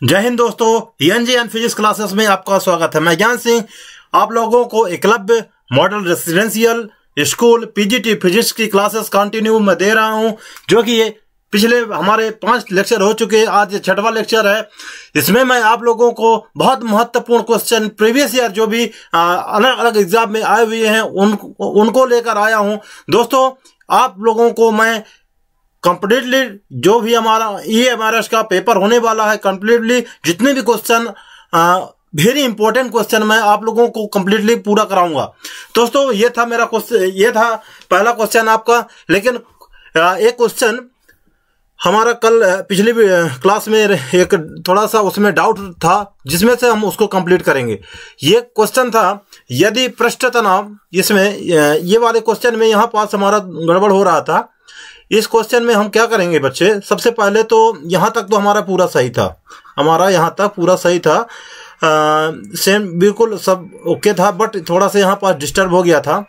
जय हिंद दोस्तों, NGN physics classes में आपका स्वागत है। मैं ज्ञान सिंह आप लोगों को Eklavya model residential school PGT physics की क्लासेस कंटिन्यू में दे रहा हूं, जो कि ये पिछले हमारे 5 लेक्चर हो चुके हैं। आज ये 6वां लेक्चर है। इसमें मैं आप लोगों को बहुत महत्वपूर्ण क्वेश्चन प्रीवियस ईयर जो भी अलग अलग एग्जाम में आए हुए हैं उनको लेकर आया हूं। दोस्तों, आप लोगों को मैं कंप्लीटली जो भी हमारा EMRS का पेपर होने वाला है, कंप्लीटली जितने भी क्वेश्चन वेरी इंपॉर्टेंट क्वेश्चन मैं आप लोगों को कंप्लीटली पूरा कराऊंगा। दोस्तों, ये था मेरा क्वेश्चन, ये था पहला क्वेश्चन आपका। लेकिन एक क्वेश्चन हमारा कल पिछली क्लास में एक थोड़ा सा उसमें डाउट था, जिसमें से हम उसको कंप्लीट करेंगे। ये क्वेश्चन था, यदि पृष्ठ तनाव, इसमें ये वाले क्वेश्चन में यहाँ पास हमारा गड़बड़ हो रहा था। इस क्वेश्चन में हम क्या करेंगे बच्चे, सबसे पहले तो यहाँ तक तो हमारा पूरा सही था, हमारा यहाँ तक पूरा सही था, सेम बिल्कुल सब ओके था। बट थोड़ा सा यहाँ पास डिस्टर्ब हो गया था।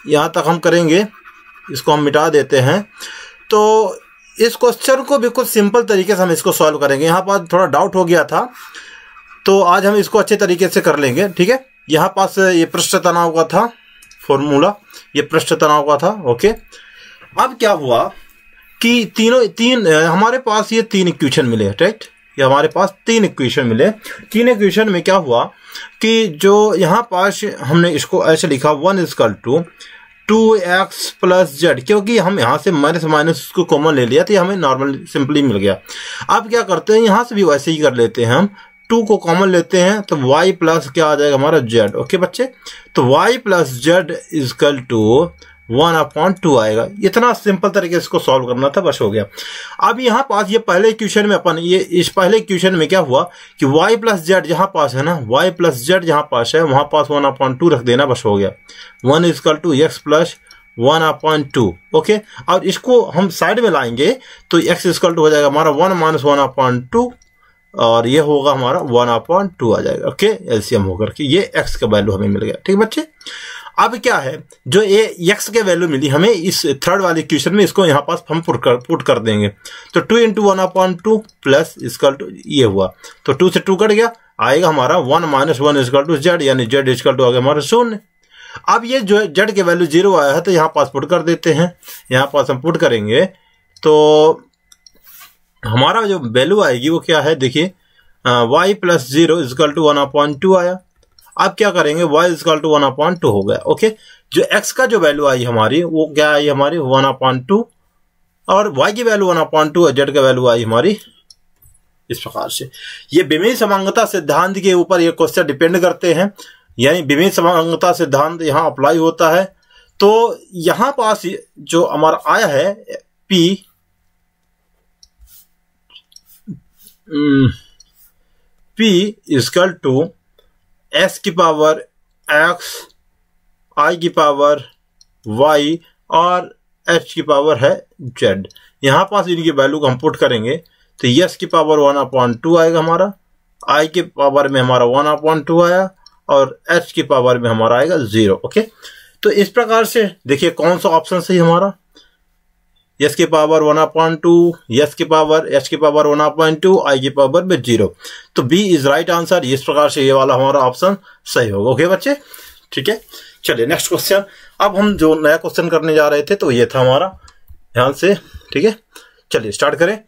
यहाँ तक हम करेंगे, इसको हम मिटा देते हैं। तो इस क्वेश्चन को बिल्कुल सिंपल तरीके से हम इसको सॉल्व करेंगे। यहाँ पास थोड़ा डाउट हो गया था, तो आज हम इसको अच्छे तरीके से कर लेंगे। ठीक है, यहाँ पास ये पृष्ठ तनाव का था फॉर्मूला, ये पृष्ठ तनाव का था। ओके, अब क्या हुआ कि तीन हमारे पास ये 3 इक्वेशन मिले, राइट। ये हमारे पास 3 इक्वेशन मिले। 3 इक्वेशन में क्या हुआ कि जो यहाँ पास हमने इसको ऐसे लिखा 1 = 2x + z, क्योंकि हम यहाँ से माइनस को कॉमन ले लिया तो हमें नॉर्मल सिंपली मिल गया। अब क्या करते हैं, यहाँ से भी वैसे ही कर लेते हैं, हम 2 को कॉमन लेते हैं तो y प्लस क्या आ जाएगा हमारा z। ओके बच्चे, तो y + z = 1/2 आएगा। इतना सिंपल तरीके से इसको सॉल्व करना था, बस हो गया। अब यहाँ पास ये पहले इक्वेशन में अपन इस पहले इक्वेशन में क्या हुआ कि y + z जहाँ पास है ना, y + z जहाँ पास है वहां पास 1/2 रख देना, बस हो गया। 1 = x + 1/2। ओके, और इसको हम साइड में लाएंगे तो x = हो जाएगा हमारा 1 - 1/2 और ये होगा हमारा 1/2 आ जाएगा। ओके, एलसीएम होकर के ये x का वैल्यू हमें मिल गया। ठीक है बच्चे, अब क्या है, जो ये x के वैल्यू मिली हमें इस थर्ड वाली इक्वेशन में, इसको यहाँ पास हम पुट कर देंगे। तो 2 × 1/2 प्लस ये हुआ, तो 2 से 2 कट गया, आएगा हमारा 1 - 1 = z, यानी z = आ गया हमारा 0। अब ये जो z के वैल्यू 0 आया है तो यहाँ पास पुट कर देते हैं। यहाँ पास हम पुट करेंगे तो हमारा जो वैल्यू आएगी वो क्या है, देखिए y + 0 = 1/2 आया। अब क्या करेंगे, y = 1/2 हो गया। ओके, जो x का जो वैल्यू आई हमारी वो क्या आई हमारी 1/2, और y की वैल्यू 1/2 और z का वैल्यू आई हमारी इस प्रकार से। ये विमीय समांगता सिद्धांत के ऊपर ये क्वेश्चन डिपेंड करते हैं, यानी विमीय समांगता सिद्धांत यहाँ अप्लाई होता है। तो यहाँ पास जो हमारा आया है P = s की पावर x, i की पावर y और h की पावर है z। यहाँ पास इनकी वैल्यू को हम पुट करेंगे तो s की पावर 1/2 आएगा हमारा, i की पावर में हमारा 1/2 आया और h की पावर में हमारा आएगा 0। ओके, तो इस प्रकार से देखिए कौन सा ऑप्शन सही हमारा, s की पावर 1/2, s की पावर h की पावर 1/2, i की पावर में 0। तो B इज राइट आंसर। इस प्रकार से ये वाला हमारा ऑप्शन सही होगा। ओके बच्चे, ठीक है, चलिए नेक्स्ट क्वेश्चन। अब हम जो नया क्वेश्चन करने जा रहे थे तो ये था हमारा, ध्यान से, ठीक है, चलिए स्टार्ट करें।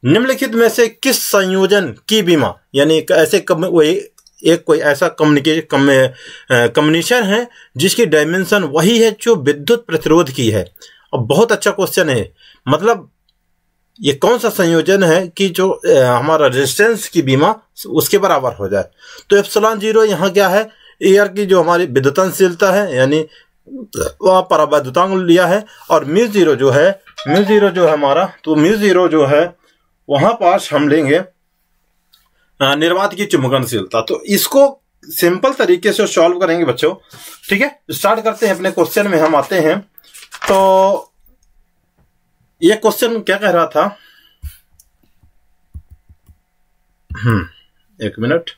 निम्नलिखित में से किस संयोजन की बीमा, यानी ऐसे कोई ऐसा कम्युनिकेशन है जिसकी डायमेंशन वही है जो विद्युत प्रतिरोध की है। अब बहुत अच्छा क्वेश्चन है, मतलब ये कौन सा संयोजन है कि जो हमारा रेजिस्टेंस की बीमा उसके बराबर हो जाए। तो ε0 यहाँ क्या है, एयर की जो हमारी विद्युतशीलता है, यानी वहाँ पर विद्युतांक लिया है, और μ0 जो है हमारा, तो μ0 जो है वहां पास हम लेंगे निर्वात की चुंबकनशीलता। तो इसको सिंपल तरीके से सॉल्व करेंगे बच्चों। ठीक है, स्टार्ट करते हैं अपने क्वेश्चन में, हम आते हैं। तो ये क्वेश्चन क्या कह रहा था, एक मिनट,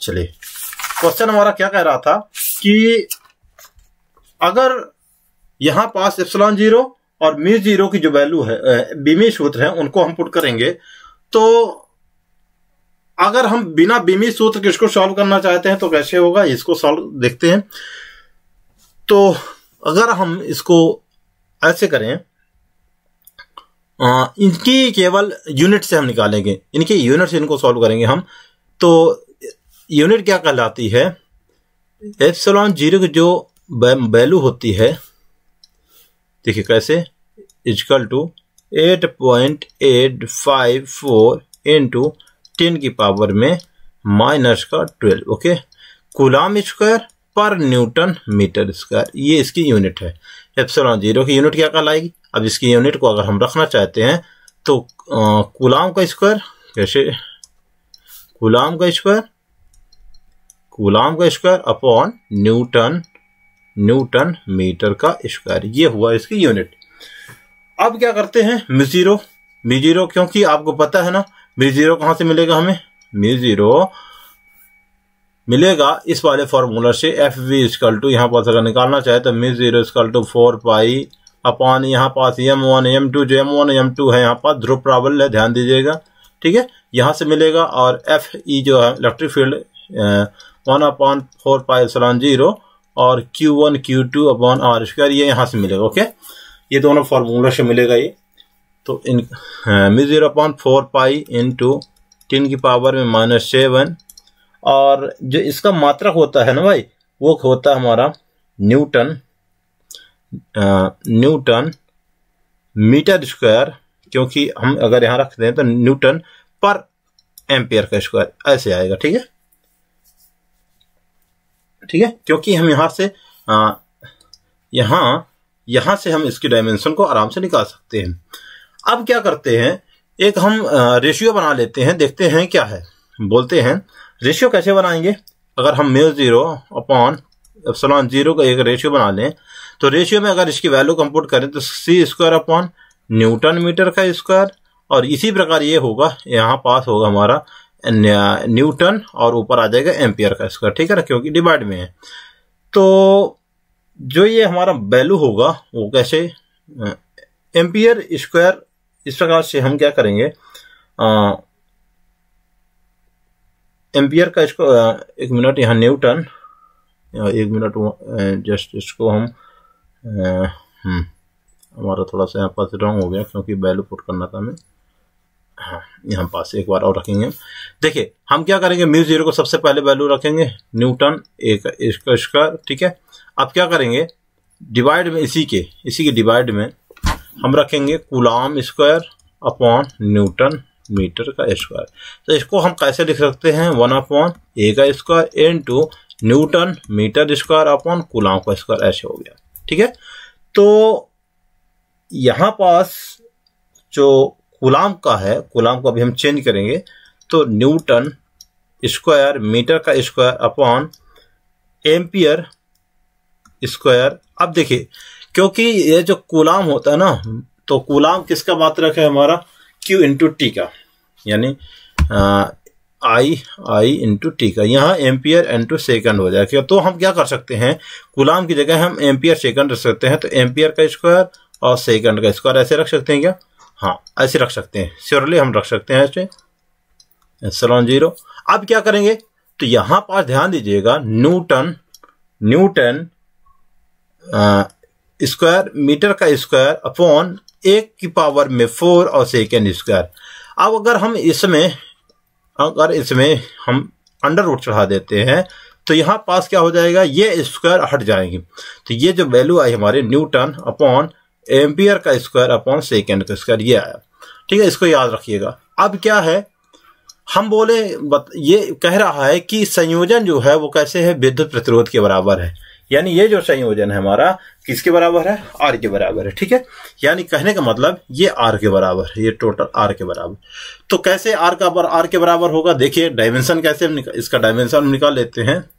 चलिए, क्वेश्चन हमारा क्या कह रहा था कि अगर यहां पास ε0 और μ0 की जो वैल्यू है, विमीय सूत्र है, उनको हम पुट करेंगे तो अगर हम बिना बीमी सूत्र के इसको सॉल्व करना चाहते हैं तो कैसे होगा, इसको सॉल्व देखते हैं। तो अगर हम इसको ऐसे करें, इनकी केवल यूनिट से हम निकालेंगे, इनकी यूनिट से इनको सॉल्व करेंगे हम। तो यूनिट क्या कहलाती है, एप्सिलॉन जीरो की जो वैल्यू होती है, देखिए कैसे, इक्वल टू 8.854 इंटू 10 की पावर में -12, ओके, कूलाम स्क्वायर पर न्यूटन मीटर स्क्वायर, ये इसकी यूनिट है। एप्सिलॉन जीरो की यूनिट क्या कहलाएगी। अब इसकी यूनिट को अगर हम रखना चाहते हैं तो कूलाम का स्क्वायर, कैसे, कूलाम का स्क्वायर अपॉन न्यूटन मीटर का स्क्वायर, ये हुआ इसकी यूनिट। अब क्या करते हैं, म्यू जीरो, क्योंकि आपको पता है ना म्यू जीरो कहां से मिलेगा हमें, म्यू जीरो मिलेगा इस वाले फॉर्मूला से, एफ वी इक्वल टू, यहाँ पास अगर निकालना चाहे तो mu zero equal to 4 pi upon यहाँ पास M1 M2, जो M1 M2 है यहाँ पास ध्रुव प्राबल्य है, ध्यान दीजिएगा, ठीक है, यहाँ से मिलेगा। और एफ ई जो है electric field 1/4 pi epsilon zero और Q1 Q2 upon R square, ये यहाँ से मिलेगा, ओके, ये दोनों फॉर्मूला से मिलेगा ये। तो इन mu zero upon 4 pi into 10 की पावर में -7, और जो इसका मात्रक होता है ना भाई, वो होता है हमारा न्यूटन मीटर स्क्वायर, क्योंकि हम अगर यहाँ रखते हैं तो न्यूटन पर एम्पियर का स्क्वायर ऐसे आएगा, ठीक है, क्योंकि हम यहाँ से यहाँ से हम इसकी डायमेंशन को आराम से निकाल सकते हैं। अब क्या करते हैं, एक हम रेशियो बना लेते हैं, देखते हैं क्या है, बोलते हैं रेशियो कैसे बनाएंगे। अगर हम mu zero upon epsilon zero का एक रेशियो बना लें, तो रेशियो में अगर इसकी वैल्यू कंप्यूट करें तो सी स्क्वायर अपॉन न्यूटन मीटर का स्क्वायर, और इसी प्रकार ये होगा, यहाँ पास होगा हमारा न्यूटन और ऊपर आ जाएगा एम्पियर का स्क्वायर, ठीक है ना, क्योंकि डिवाइड में है। तो जो ये हमारा वैल्यू होगा वो कैसे, एम्पियर स्क्वायर, इस प्रकार से हम क्या करेंगे, एम्पियर का इसको एक मिनट, यहाँ न्यूटन, एक मिनट जस्ट इसको हम हमारा थोड़ा सा यहाँ पास रॉन्ग हो गया, क्योंकि वैल्यू पुट करना था हमें, हाँ, यहाँ पास एक बार और रखेंगे। देखिए हम क्या करेंगे, म्यू जीरो को सबसे पहले वैल्यू रखेंगे न्यूटन एक इसका स्क्वायर, ठीक है। अब क्या करेंगे, डिवाइड में इसी के डिवाइड में हम रखेंगे coulomb square upon newton meter का स्क्वायर। तो इसको हम कैसे लिख सकते हैं, 1/a का square into newton meter square upon coulomb का स्क्वायर, ऐसे हो गया, ठीक है। तो यहाँ पास जो कूलाम का है, कूलाम को अभी हम चेंज करेंगे, तो न्यूटन स्क्वायर मीटर का स्क्वायर अपॉन एम्पियर स्क्वायर। अब देखिए, क्योंकि ये जो कूलाम होता है ना, तो कूलाम किसका मात्रक है हमारा, Q इंटू टी का, यानी I इंटू टी का, यहाँ एम्पियर इंटू सेकंड हो जाएगा। तो हम क्या कर सकते हैं, कूलाम की जगह हम एम्पियर सेकंड रख सकते हैं, तो एम्पियर का स्क्वायर और सेकंड का स्क्वायर ऐसे रख सकते हैं क्या, हाँ ऐसे रख सकते हैं, श्योरली हम रख सकते हैं ऐसे, एप्सिलॉन जीरो। अब क्या करेंगे, तो यहाँ पास ध्यान दीजिएगा, न्यूटन स्क्वायर मीटर का स्क्वायर अपॉन 1 की पावर में 4 और सेकेंड स्क्वायर। अब अगर इसमें हम अंडर रूट चढ़ा देते हैं, तो यहाँ पास क्या हो जाएगा, ये स्क्वायर हट जाएंगे, तो ये जो वैल्यू आई हमारे न्यूटन अपॉन एम्पियर का स्क्वायर अपॉन सेकेंड का स्क्वायर, ये आया, ठीक है, इसको याद रखिएगा। अब क्या है, हम बोले ये कह रहा है कि संयोजन जो है वो कैसे है, विद्युत प्रतिरोध के बराबर है, यानी ये जो संयोजन है हमारा किसके बराबर है, आर के बराबर है, ठीक है। यानी कहने का मतलब ये आर के बराबर है, ये टोटल आर के बराबर। तो कैसे आर के बराबर होगा, देखिए डायमेंशन कैसे इसका डायमेंशन हम निकाल लेते हैं,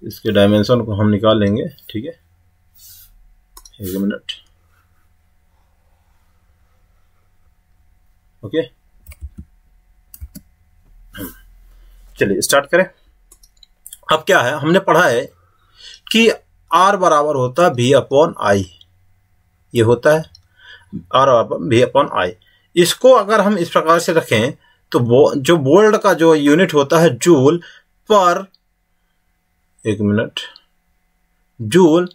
इसके डायमेंशन को हम निकाल लेंगे, ठीक है, एक मिनट, ओके, चलिए स्टार्ट करें। अब क्या है, हमने पढ़ा है कि R बराबर होता है V अपॉन I, ये होता है। R/V/I। इसको अगर हम इस प्रकार से रखें तो जो वोल्ट का जो यूनिट होता है जूल पर, एक मिनट, जूल,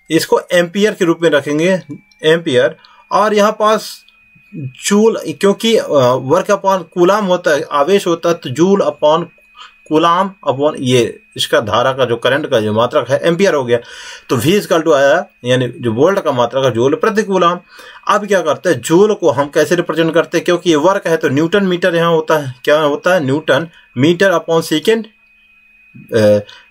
इसको एम्पियर के रूप में रखेंगे, एम्पियर। और यहाँ पास जूल, क्योंकि वर्क अपॉन कूलाम होता है, आवेश होता है, तो जूल अपॉन कूलाम अपॉन ये इसका धारा का जो करंट का जो मात्रक है एम्पियर हो गया। तो V = आया, यानी जो वोल्ट का मात्रक है जूल प्रति कूलाम। अब क्या करते हैं, जूल को हम कैसे रिप्रेजेंट करते हैं, क्योंकि ये वर्क है तो न्यूटन मीटर यहाँ होता है, क्या होता है, newton meter upon second,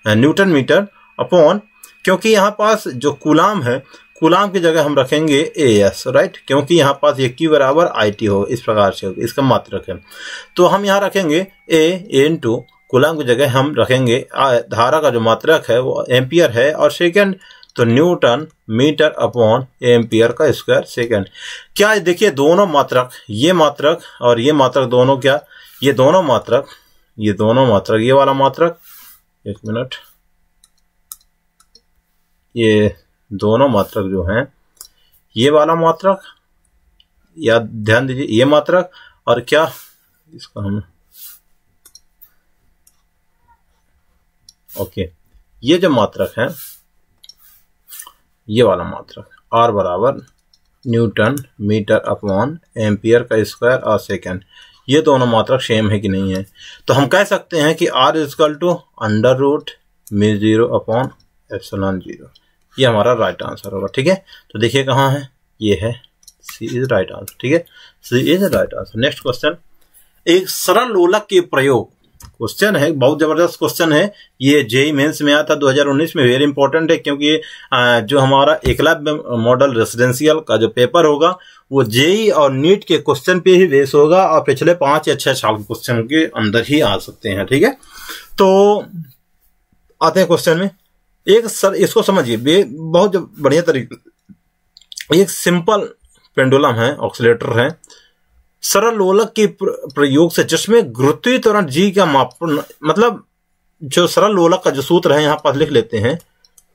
newton meter upon, क्योंकि यहाँ पास जो कूलाम है, कूलाम की जगह हम रखेंगे AS, राइट, क्योंकि यहाँ पास ये Q = IT हो, इस प्रकार से होगा, इसका मात्रक है। तो हम यहाँ रखेंगे A कूलाम की जगह हम रखेंगे धारा का जो मात्रक है वो एम्पियर है, और सेकंड तो न्यूटन मीटर अपॉन एम्पियर का स्क्वायर सेकंड। क्या देखिए दोनों मात्रक, ये मात्रक और ये मात्रक दोनों, क्या ये दोनों मात्रक, ये वाला मात्रक, एक मिनट, ये दोनों मात्रक जो हैं, ये वाला मात्रक, या ध्यान दीजिए ये मात्रक, और क्या इसका हम ओके, ये जो मात्रक है, ये वाला मात्रक R = newton meter upon ampere का स्क्वायर और सेकंड, ये दोनों मात्रक सेम है कि नहीं है। तो हम कह सकते हैं कि R = √μ0/ε0, ये हमारा राइट आंसर होगा। ठीक है, तो देखिए कहाँ है, ये है, C इज राइट आंसर। ठीक है, C is right answer. Next question, एक सरल लोलक के प्रयोग, क्वेश्चन है, बहुत जबरदस्त क्वेश्चन है, ये जेईई मेंस में आया था 2019 में, वेरी इंपॉर्टेंट है, क्योंकि जो हमारा एकलव्य मॉडल रेसिडेंशियल का जो पेपर होगा वो जेईई और नीट के क्वेश्चन पे ही बेस होगा, और पिछले 5 या 6 साल के क्वेश्चन के अंदर ही आ सकते हैं। ठीक है, तो आते हैं क्वेश्चन में। एक सर, इसको समझिए, बहुत बढ़िया तरीके, एक सिंपल पेंडुलम है, ऑक्सीलेटर है, सरल लोलक के प्रयोग से जिसमें गुरुत्वीय त्वरण G का मापन, मतलब जो सरल लोलक का जो सूत्र है यहाँ पर लिख लेते हैं,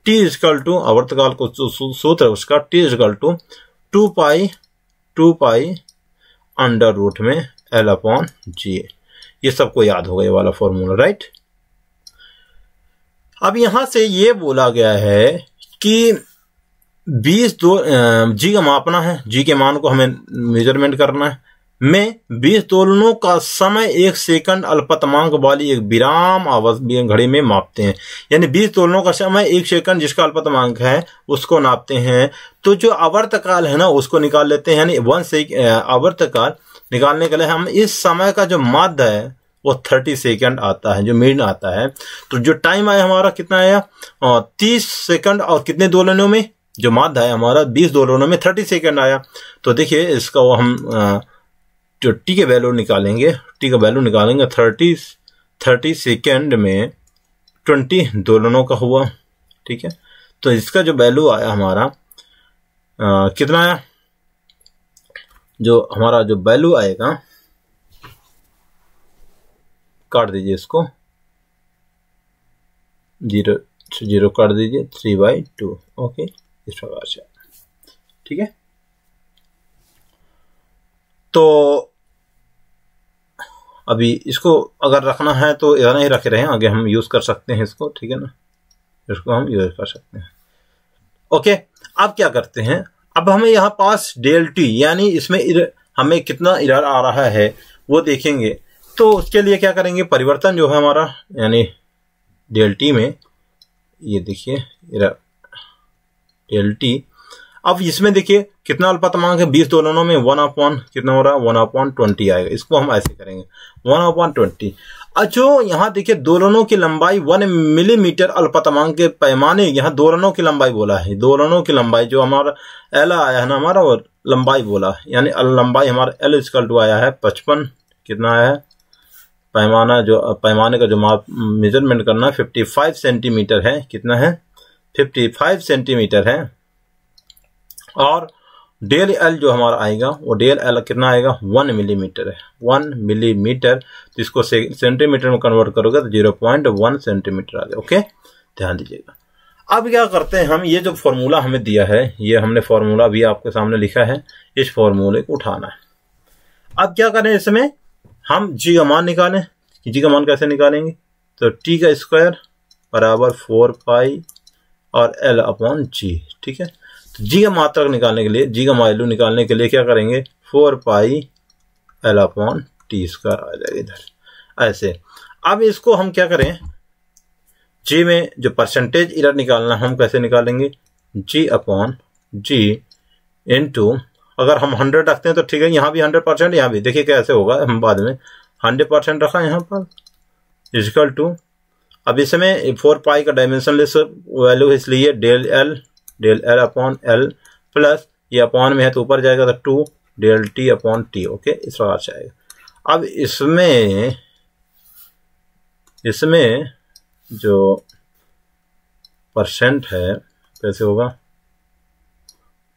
T = आवर्तकाल को सूत्र है उसका, T = 2 पाई √L/G। ये सबको याद होगा, ये वाला फॉर्मूला, राइट। अब यहां से ये बोला गया है कि G का मापना है, G के मान को हमें मेजरमेंट करना है, में 20 दोलनों का समय 1 सेकंड अल्पतमांक वाली एक विराम आवर्त घड़ी में मापते हैं। यानी 20 दोलनों का समय 1 सेकंड जिसका अल्पतमांक है उसको नापते हैं। तो जो आवर्तकाल है ना उसको निकाल लेते हैं, यानी 1 आवर्तकाल निकालने के लिए हम इस समय का जो माध्य है वो 30 सेकंड आता है, जो मीन आता है। तो जो टाइम आया हमारा कितना आया, 30 सेकंड, और कितने दोलनों में, जो माध्य है हमारा 20 दोलनों में 30 सेकंड आया। तो देखिए इसका वो हम जो टी के वैल्यू निकालेंगे, टी का वैल्यू निकालेंगे 30 सेकेंड में 20 दोलनों का हुआ। ठीक है, तो इसका जो वैल्यू आया हमारा कितना आया, जो हमारा जो वैल्यू आएगा, काट दीजिए इसको, 0 काट दीजिए, 3/2। ओके, इस प्रकार से। ठीक है, तो अभी इसको अगर रखना है तो इधर ही रखे रहे, आगे हम यूज कर सकते हैं इसको। ठीक है ना, इसको हम यूज कर सकते हैं। ओके, अब क्या करते हैं, अब हमें यहाँ पास डेल टी, यानी इसमें हमें कितना एरर आ रहा है वो देखेंगे। तो उसके लिए क्या करेंगे, परिवर्तन जो है हमारा, यानी डेल टी में, ये देखिए एरर डेल टी। अब इसमें देखिए कितना अल्पतमांक है, 20 दोलनों में 1/, कितना हो रहा है, 1/20 आएगा। इसको हम ऐसे करेंगे 1/20। जो यहाँ देखिए दोलनों की लंबाई 1 मिलीमीटर अल्पतमांक के पैमाने, यहाँ दोलनों की लंबाई बोला है, दोलनों की लंबाई जो हमारा एल आया है ना हमारा, वो लंबाई बोला, यानी लंबाई हमारा L = आया है 55, कितना आया है, पैमाने का जो माप मेजरमेंट करना है 55 सेंटीमीटर है, कितना है, 55 सेंटीमीटर है। और डेल एल जो हमारा आएगा वो डेल एल कितना आएगा, 1 मिलीमीटर है, 1 मिलीमीटर। तो इसको सेंटीमीटर में कन्वर्ट करोगे तो 0.1 सेंटीमीटर आ गया। ओके, ध्यान दीजिएगा। अब क्या करते हैं हम, ये जो फॉर्मूला हमें दिया है, ये हमने फॉर्मूला भी आपके सामने लिखा है, इस फॉर्मूले को उठाना है। अब क्या करें, इसमें हम जी का मान निकालें। जी का मान कैसे निकालेंगे, तो टी का स्क्वायर बराबर 4 पाई और एल अपॉन जी। ठीक है, तो जी का मात्रक निकालने के लिए, जी का वैल्यू निकालने के लिए क्या करेंगे, 4 pi L upon T square आ जाएगा इधर ऐसे। अब इसको हम क्या करें, जी में जो परसेंटेज एरर निकालना हम कैसे निकालेंगे, जी अपॉन जी इनटू, अगर हम 100 रखते हैं तो ठीक है, यहाँ भी 100%, यहाँ भी देखिए कैसे होगा, हम बाद में 100% रखा यहाँ पर इक्वल टू, अब इसमें 4 पाई का डायमेंशनलेस वैल्यू है, इसलिए del L upon L plus, ये अपॉन में है तो ऊपर जाएगा तो 2 del T upon T. Okay, इस प्रकार से आएगा। अब इसमें जो परसेंट है कैसे होगा,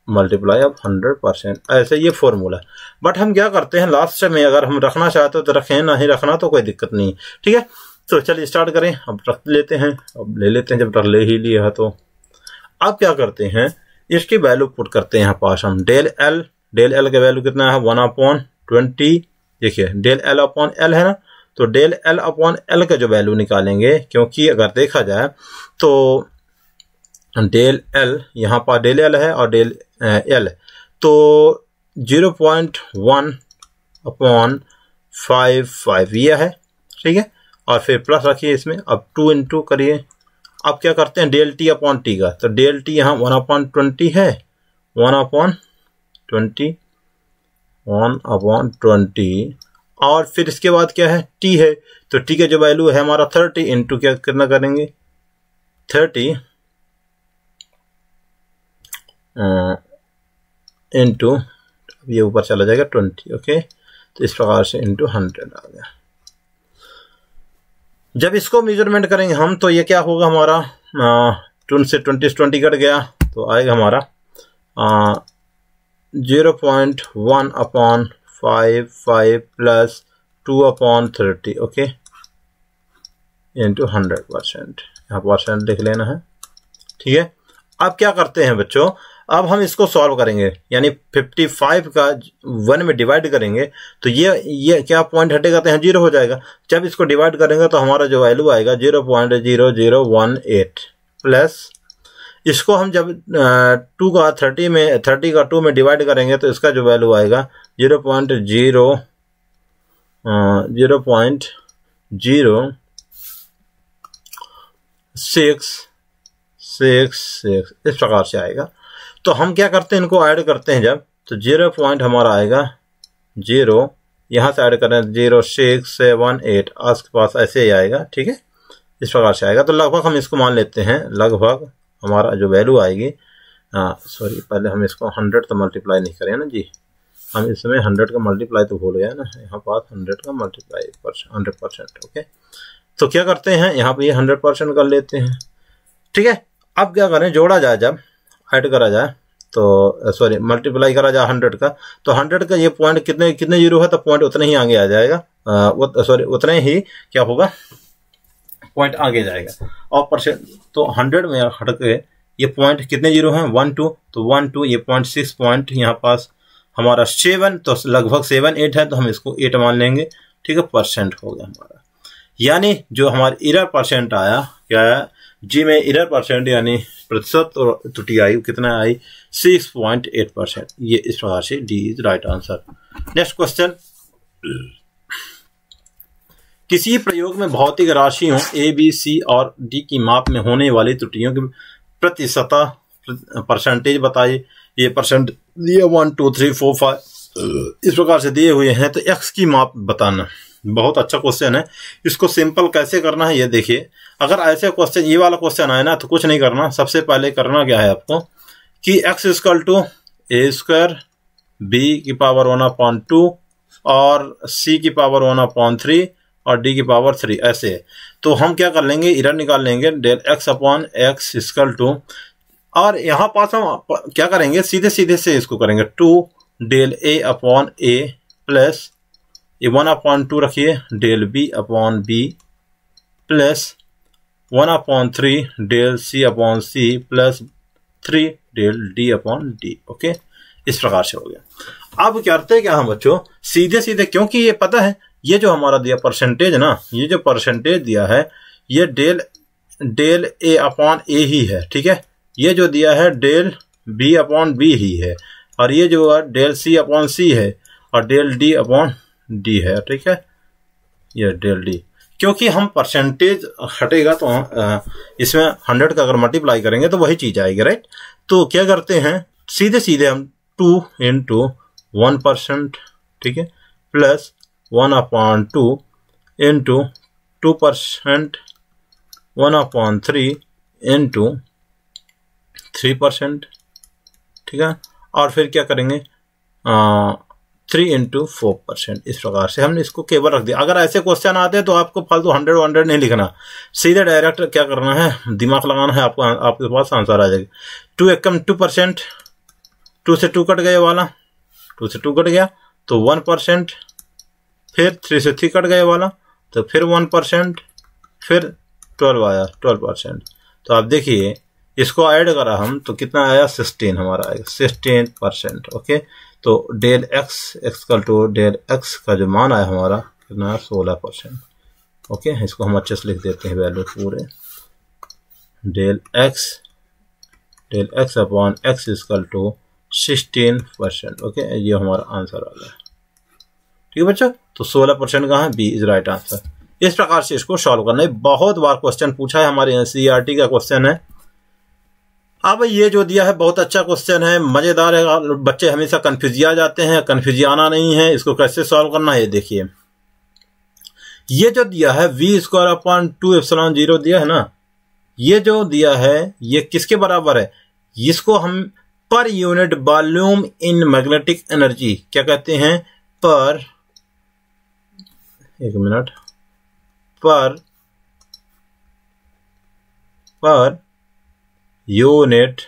मल्टीप्लाई ऑफ 100%, ऐसे ये फॉर्मूला। बट हम क्या करते हैं, लास्ट में अगर हम रखना चाहते हो तो रखें, नहीं रखना तो कोई दिक्कत नहीं। ठीक है, तो चलिए स्टार्ट करें। अब रख लेते हैं, अब ले लेते हैं, जब रख ले ही लिया तो अब क्या करते हैं, इसकी वैल्यू पुट करते हैं यहाँ पास हम। डेल एल का वैल्यू कितना है, 1/20। देखिए डेल एल अपॉन एल है ना, तो डेल एल अपॉन एल का जो वैल्यू निकालेंगे, क्योंकि अगर देखा जाए तो डेल एल, यहाँ पर डेल एल है और डेल एल, तो 0.1/55 ये है। ठीक है, और फिर प्लस रखिए इसमें, अब 2 इंटू करिए। अब क्या करते हैं, डेल टी अपॉन टी का, तो डेल टी यहाँ 1/20 है, 1/20 और फिर इसके बाद क्या है, टी है, तो टी का जो वैल्यू है हमारा 30 इंटू क्या कितना करेंगे, 30 इंटू, ये ऊपर चला जाएगा 20। ओके, तो इस प्रकार से इंटू 100 आ गया। जब इसको मेजरमेंट करेंगे हम, तो ये क्या होगा हमारा, 2 से 20 कट गया, तो आएगा हमारा 0.1/55 प्लस 2/30। ओके, इंटू 100%, यहाँ परसेंट लिख लेना है। ठीक है, अब क्या करते हैं बच्चों, अब हम इसको सॉल्व करेंगे, यानी 55 का 1 में डिवाइड करेंगे, तो ये क्या पॉइंट हटेगा तो यहाँ 0 हो जाएगा। जब इसको डिवाइड करेंगे तो हमारा जो वैल्यू आएगा 0.0018 प्लस, इसको हम जब 2 का 30 में 30 का 2 में डिवाइड करेंगे तो इसका जो वैल्यू आएगा 0.0666 इस प्रकार से आएगा। तो हम क्या करते हैं, इनको ऐड करते हैं जब, तो 0 पॉइंट हमारा आएगा 0, यहाँ से ऐड करें 0678 आस पास ऐसे ही आएगा। ठीक है, इस प्रकार से आएगा। तो लगभग हम इसको मान लेते हैं, लगभग हमारा जो वैल्यू आएगी, सॉरी पहले हम इसको 100 तो मल्टीप्लाई नहीं करें ना जी, हम इसमें 100 का मल्टीप्लाई तो भूल गया ना, यहाँ पास 100 का मल्टीप्लाई 100%। ओके, तो क्या करते हैं, यहाँ पे 100% कर लेते हैं। ठीक है, अब क्या करें, जोड़ा जाए, जब ऐड करा जाए तो सॉरी मल्टीप्लाई करा जाए 100 का, तो 100 का ये पॉइंट कितने जीरो है, तो पॉइंट उतने ही आगे आ जाएगा, सॉरी उतने ही क्या होगा, पॉइंट आगे जाएगा। और परसेंट तो 100 में हट के ये पॉइंट कितने जीरो हैं, 1 2, तो 1 2 ये 0.6 पॉइंट यहाँ पास हमारा 7, तो लगभग 7 8 है, तो हम इसको 8 मान लेंगे। ठीक है, परसेंट हो गया हमारा, यानी जो हमारा एरर परसेंट आया, क्या है जी में एरर परसेंट यानी प्रतिशत त्रुटि आई, कितना आई, 6.8%। ये इस प्रकार से D is right answer. Next question, किसी प्रयोग में भौतिक राशियों ए बी सी और डी की माप में होने वाली त्रुटियों की प्रतिशत परसेंटेज बताइए। ये परसेंट दिए 1 2 3 4 5 इस प्रकार से दिए हुए हैं, तो एक्स की माप बताना। बहुत अच्छा क्वेश्चन है, इसको सिंपल कैसे करना है ये देखिए। अगर ऐसे क्वेश्चन, ये वाला क्वेश्चन आए ना, तो कुछ नहीं करना, सबसे पहले करना क्या है आपको कि x equal to A square B की पावर 1/2 और c की पावर 1/3 और d की पावर 3 ऐसे। तो हम क्या कर लेंगे, इधर निकाल लेंगे del x upon x equal to, और यहाँ पास हम क्या करेंगे, सीधे सीधे से इसको करेंगे 2 del a upon a plus ये 1/2 रखिए del b upon b plus 1/3 del C upon C plus 3 del D upon D. Okay, इस प्रकार से हो गया। अब क्या करते हैं क्या हम बच्चों, सीधे सीधे, क्योंकि ये पता है ये जो हमारा दिया परसेंटेज ना, ये जो परसेंटेज दिया है ये डेल ए अपॉन ए ही है, ठीक है। ये जो दिया है डेल बी अपॉन बी ही है, और ये जो है डेल सी अपॉन सी है, और डेल डी अपॉन डी है, ठीक है, ये डेल डी। क्योंकि हम परसेंटेज हटेगा तो इसमें 100 का अगर मल्टीप्लाई करेंगे तो वही चीज आएगी, राइट। तो क्या करते हैं, सीधे सीधे हम 2 × 1%, ठीक है, प्लस 1/2 × 2%, 1/3 × 3%, ठीक है, और फिर क्या करेंगे 3 × 4%। इस प्रकार से हमने इसको केवल रख दिया। अगर ऐसे क्वेश्चन आते हैं तो आपको फालतू 100 नहीं लिखना, सीधे डायरेक्ट क्या करना है, दिमाग लगाना है, आपको आपके पास आंसर आ जाएगा। 2 एकम 2%, 2 से 2 कट गया वाला, 2 से 2 कट गया तो 1%, फिर 3 से 3 कट गया वाला तो फिर 1%, फिर 12 आया 12%। तो आप देखिए इसको ऐड करा हम तो कितना आया, 16 हमारा आएगा, 16%। ओके, तो del X equal to del X का जो मान आया हमारा कितना है, 16%। ओके, इसको हम अच्छे से लिख देते हैं वैल्यू पूरे, del X upon X equal to 16%। Okay, ये हमारा आंसर आ गया, ठीक है बच्चों। तो 16% कहाँ है, बी इज राइट आंसर। इस प्रकार से इसको सॉल्व करना है। बहुत बार क्वेश्चन पूछा है, हमारे एनसीईआरटी का क्वेश्चन है। अब ये जो दिया है बहुत अच्छा क्वेश्चन है, मजेदार है। बच्चे हमेशा कंफ्यूजिया जाते हैं, कंफ्यूजियाना नहीं है। इसको कैसे सॉल्व करना है, देखिए ये जो दिया है v² अपॉन 2ε0 दिया है ना, ये जो दिया है ये किसके बराबर है, इसको हम per unit volume in magnetic energy क्या कहते हैं, पर, एक minute, per unit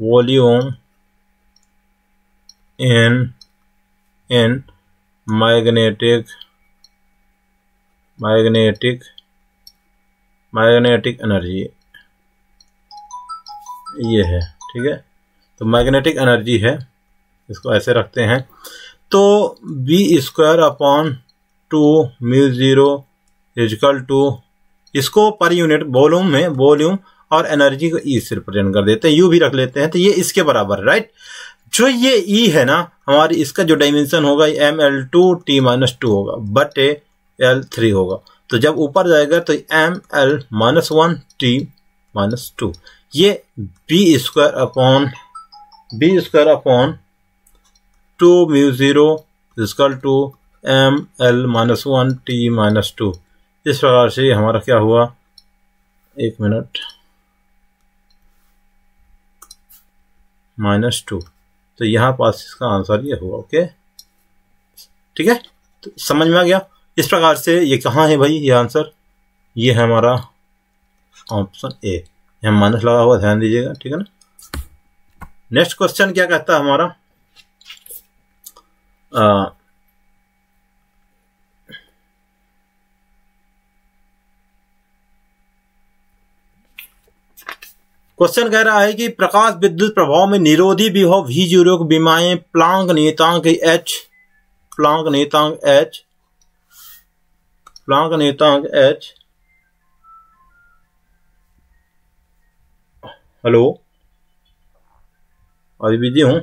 volume in magnetic energy, ये है, ठीक है। तो मैग्नेटिक एनर्जी है, इसको ऐसे रखते हैं। तो v² अपॉन 2μ0 इक्वल टू, इसको पर यूनिट वॉल्यूम में वॉल्यूम और एनर्जी को ई से रिप्रेजेंट कर देते हैं, यू भी रख लेते हैं, तो ये इसके बराबर है, राइट। जो ये ई है ना हमारी, इसका जो डायमेंशन होगा ml2t-2 होगा बटे l3 होगा। तो जब ऊपर जाएगा तो ml-1t-2, ये b² upon 2μ0 equal to ml-1t-2। इस प्रकार से हमारा क्या हुआ, एक मिनट, -2। तो यहाँ पास इसका आंसर ये हुआ। ओके, ठीक है, तो समझ में आ गया। इस प्रकार से ये कहाँ है भाई, ये आंसर ये है हमारा ऑप्शन ए, यहाँ माइनस लगा हुआ, ध्यान दीजिएगा, ठीक है ना। नेक्स्ट क्वेश्चन क्या कहता है हमारा, क्वेश्चन कह रहा है कि प्रकाश विद्युत प्रभाव में निरोधी विभव V0 की विमाएं प्लांक नियतांक H, हेलो, अभी बिजी हूं।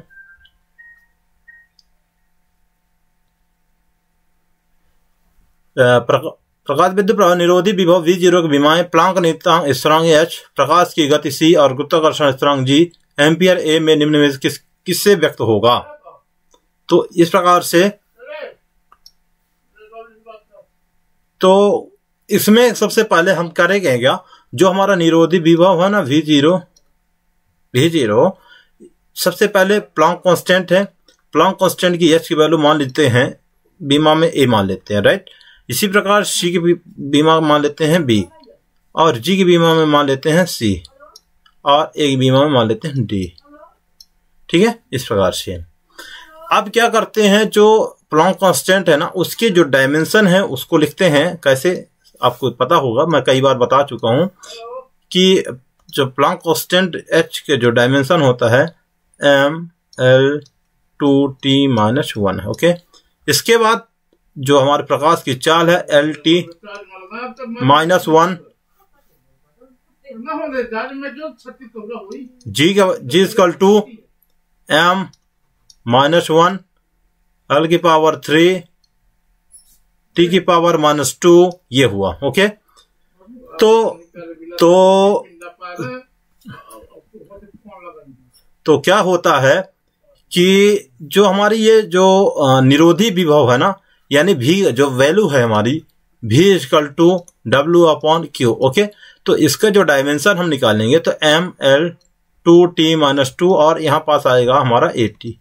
प्रकाश विद्युत प्रभाव निरोधी विभव V0 की विमाएं प्लांक नियतांक स्थिरांक H, प्रकाश की गति C और गुरुत्वाकर्षण स्थिरांक G एम्पियर A में निम्न में किससे व्यक्त होगा। तो इस प्रकार से, तो इसमें सबसे पहले हम करेंगे क्या, जो हमारा निरोधी विभव है ना V0, सबसे पहले प्लांक कांस्टेंट है। प्लांक कांस्टेंट की H की वैल्यू मान लेते हैं, बीमा में A मान लेते हैं, राइट। इसी प्रकार C की बीमा मान लेते हैं B, और G की बीमा में मान लेते हैं C, और A की बीमा में मान लेते हैं D। ठीक है, इस प्रकार से। अब क्या करते हैं, जो प्लैंक कांस्टेंट है ना, उसके जो डायमेंशन है उसको लिखते हैं कैसे, आपको पता होगा, मैं कई बार बता चुका हूं कि जो प्लैंक कांस्टेंट h के जो डायमेंशन होता है ml2t-1 है। ओके, इसके बाद जो हमारे प्रकाश की चाल है LT-1, G=2 m-1 L⁻3 T⁻⁻2 ये हुआ। ओके, तो क्या होता है कि जो हमारी ये जो निरोधी विभव है ना, यानी भी जो वैल्यू है हमारी V=W/Q। ओके, तो इसका जो डायमेंशन हम निकालेंगे तो ml2t-2 और यहाँ पास आएगा हमारा AT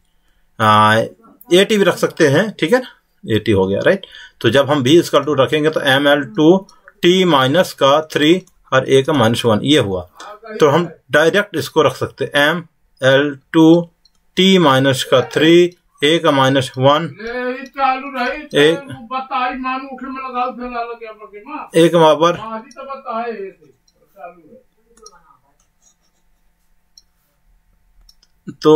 भी रख सकते हैं, ठीक है ना, AT हो गया, राइट। तो जब हम V= रखेंगे तो ml2t-3 और A⁻1 ये हुआ। तो हम डायरेक्ट इसको रख सकते हैं ml2t-3 A⁻1 एक बराबर तो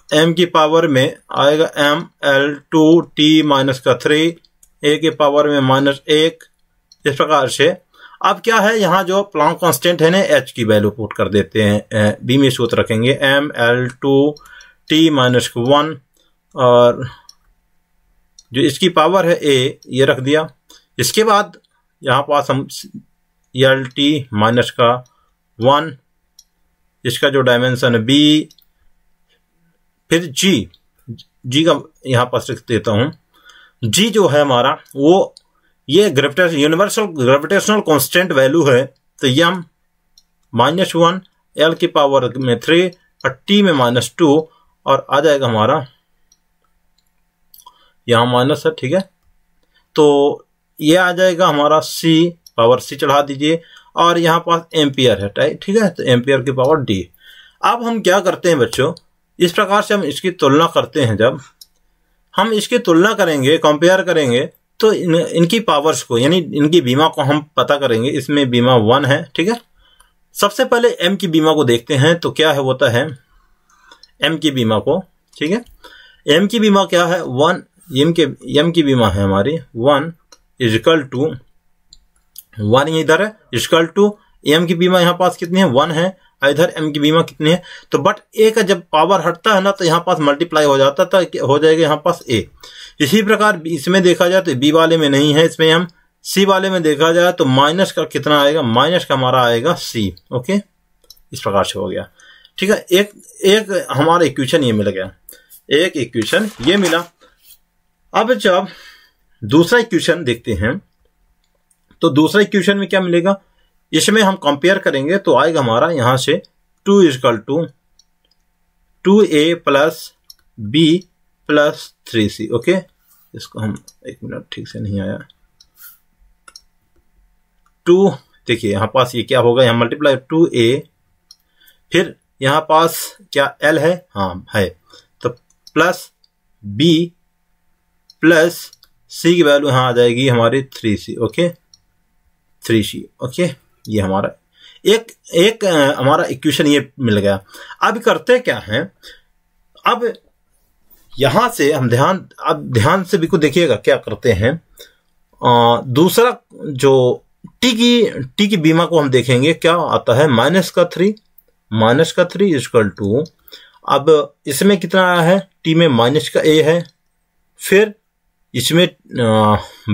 m की पावर में आएगा ml2t-3 A के पावर में -1, इस प्रकार से। अब क्या है, यहाँ जो प्लैंक कांस्टेंट है ना, h की वैल्यू पुट कर देते हैं, b में सूत्र रखेंगे ml2t-1 और जो इसकी पावर है a ये रख दिया। इसके बाद यहाँ पास हम LT-1 इसका जो डायमेंशन है b, फिर g का यहाँ पास रख देता हूँ। g जो है हमारा वो ये यूनिवर्सल ग्रेविटेशनल कांस्टेंट वैल्यू है, तो ये हम -1 L⁻3 और T में -2 और आ जाएगा हमारा यहाँ माइनस है, ठीक है। तो ये आ जाएगा हमारा पावर C चढ़ा दीजिए और यहाँ पास एम्पियर है, ठीक है, तो एम्पियर की पावर D। अब हम क्या करते हैं बच्चों, इस प्रकार से हम इसकी तुलना करते हैं। जब हम इसकी तुलना करेंगे, कंपेयर करेंगे, तो इनकी पावर्स को यानी इनकी बीमा को हम पता करेंगे। इसमें बीमा 1 है, ठीक है। सबसे पहले m की बीमा को देखते हैं, तो क्या है होता है m की बीमा को, ठीक है। m की बीमा क्या है 1, m की बीमा है हमारी 1 इधर है = m की बीमा यहाँ पास कितनी है 1 है, इधर m की बीमा कितनी है। तो बट a का जब पावर हटता है ना तो यहाँ पास मल्टीप्लाई हो जाता था, हो जाएगा यहाँ पास a। इसी प्रकार इसमें देखा जाए तो b वाले में नहीं है, इसमें हम c वाले में देखा जाए तो माइनस का कितना आएगा, माइनस का हमारा आएगा c। ओके, इस प्रकार से हो गया, ठीक है। एक हमारा इक्वेशन ये मिल गया, एक इक्वेशन ये मिला। अब जब दूसरा इक्वेशन देखते हैं तो दूसरा इक्वेशन में क्या मिलेगा, इसमें हम कंपेयर करेंगे तो आएगा हमारा यहां से 2 = 2a + b + 3c। ओके, इसको हम एक मिनट, ठीक से नहीं आया। 2 देखिए यहाँ पास ये क्या होगा, यहाँ मल्टीप्लाई 2a, फिर यहाँ पास क्या l है, हाँ है, तो प्लस b प्लस c की वैल्यू यहाँ आ जाएगी हमारी 3c। Okay, 3c। ओके, ये हमारा एक हमारा इक्वेशन ये मिल गया। अब करते क्या है, अब यहां से हम ध्यान से भी को देखिएगा क्या करते हैं। दूसरा जो टी की बीमा को हम देखेंगे, क्या आता है -3 = अब इसमें कितना आया है, टी में माइनस का a है, फिर इसमें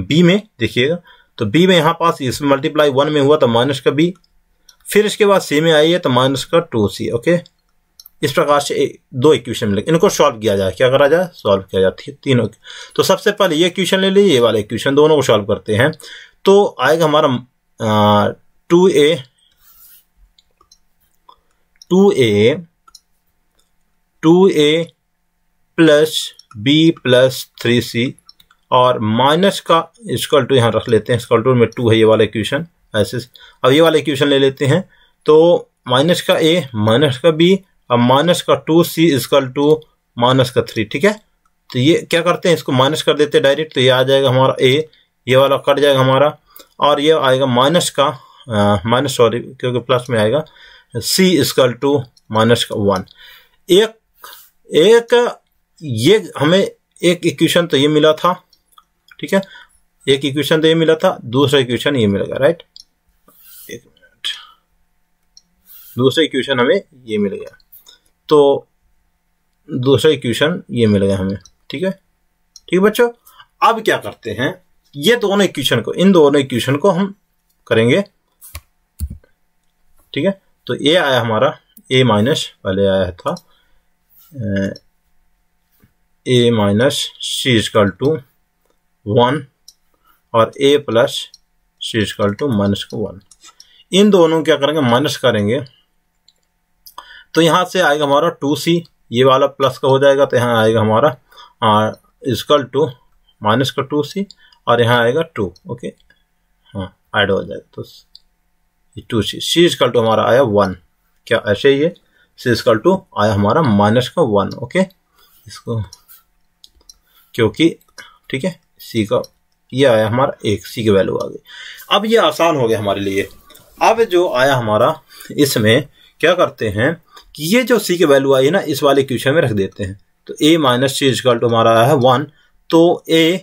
b में देखिएगा तो b में यहाँ पास इसमें मल्टीप्लाई 1 में हुआ तो माइनस का b, फिर इसके बाद c में आई है तो माइनस का 2c। ओके, इस प्रकार से दो इक्वेशन मिले, इनको सॉल्व किया जाए, क्या करा जाए, सॉल्व किया जाती है तीनों। तो सबसे पहले ये इक्वेशन ले लीजिए, ये वाला इक्वेशन, दोनों को सॉल्व करते हैं तो आएगा हमारा 2a + b + 3c और माइनस का = यहाँ रख लेते हैं, = में 2 है ये वाला इक्वेशन, ऐसे। अब ये वाला इक्वेशन ले लेते हैं, तो माइनस का ए माइनस का बी, अब माइनस का 2c इक्वल टू माइनस का 3, ठीक है। तो ये क्या करते हैं, इसको माइनस कर देते हैं डायरेक्ट, तो ये आ जाएगा हमारा ए, ये वाला कट जाएगा हमारा, और ये आएगा माइनस का माइनस सॉरी क्योंकि प्लस में आएगा c इक्वल टू माइनस का 1। एक ये हमें एक इक्वेशन तो ये मिला था, ठीक है, एक इक्वेशन तो ये मिला था, दूसरा इक्वेशन ये मिलेगा, राइट। एक मिनट, दूसरा इक्वेशन हमें ये मिल गया, तो दूसरा इक्वेशन ये मिल गया हमें, ठीक है। ठीक है बच्चों, अब क्या करते हैं, ये दोनों इक्वेशन को, इन दोनों इक्वेशन को हम करेंगे, ठीक है। तो ये आया हमारा a माइनस, पहले आया था a minus C equal to 1 और a plus C equal to minus का 1। इन दोनों क्या करेंगे, माइनस करेंगे, तो यहां से आएगा हमारा 2c, ये वाला प्लस का हो जाएगा, तो यहाँ आएगा हमारा इक्वल टू माइनस का 2c, और यहाँ आएगा 2, ओके, हाँ ऐड हो जाएगा, तो 2c, c इक्वल टू हमारा आया 1, क्या ऐसे ही है, c इक्वल टू आया हमारा माइनस का 1, ओके, इसको क्योंकि ठीक है c का ये आया हमारा 1, c की वैल्यू आ गई। अब ये आसान हो गया हमारे लिए। अब जो आया हमारा, इसमें क्या करते हैं कि ये जो c की वैल्यू आई है ना, इस वाले इक्वेशन में रख देते हैं, तो a minus C equal to हमारा आया है 1, तो a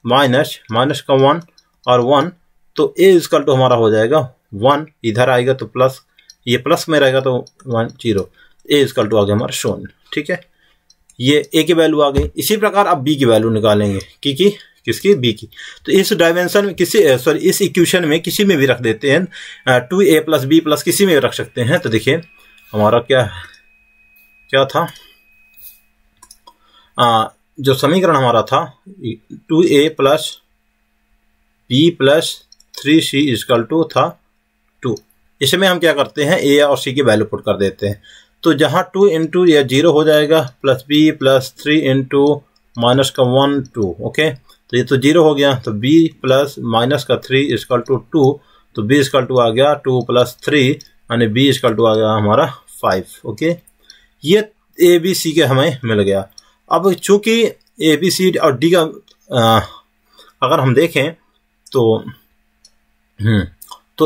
माइनस माइनस का 1 और 1, तो a इक्वल टू हमारा हो जाएगा 1, इधर आएगा तो प्लस, ये प्लस में रहेगा तो 1 0, a इक्वल टू आ गया हमारा 0, ठीक है। ये a की वैल्यू आ गई। इसी प्रकार अब b की वैल्यू निकालेंगे, किसकी, b की। तो इस डायमेंशन में इस इक्वेशन में किसी में भी रख देते हैं, 2a प्लस b प्लस किसी में भी रख सकते हैं। तो देखिए हमारा क्या था, जो समीकरण हमारा था 2a plus b plus 3c equal to था 2। इसमें हम क्या करते हैं, a और c की वैल्यू पुट कर देते हैं, तो जहां 2 इंटू या 0 हो जाएगा, plus b plus 3 into minus का 1 2, ओके, तो ये तो 0 हो गया, तो b प्लस माइनस का 3 इक्वल टू 2, तो b इक्वल टू आ गया 2 प्लस 3 यानी b इक्वल टू आ गया हमारा 5, ओके। ये a b c के हमें मिल गया। अब चूंकि a b c और d का अगर हम देखें तो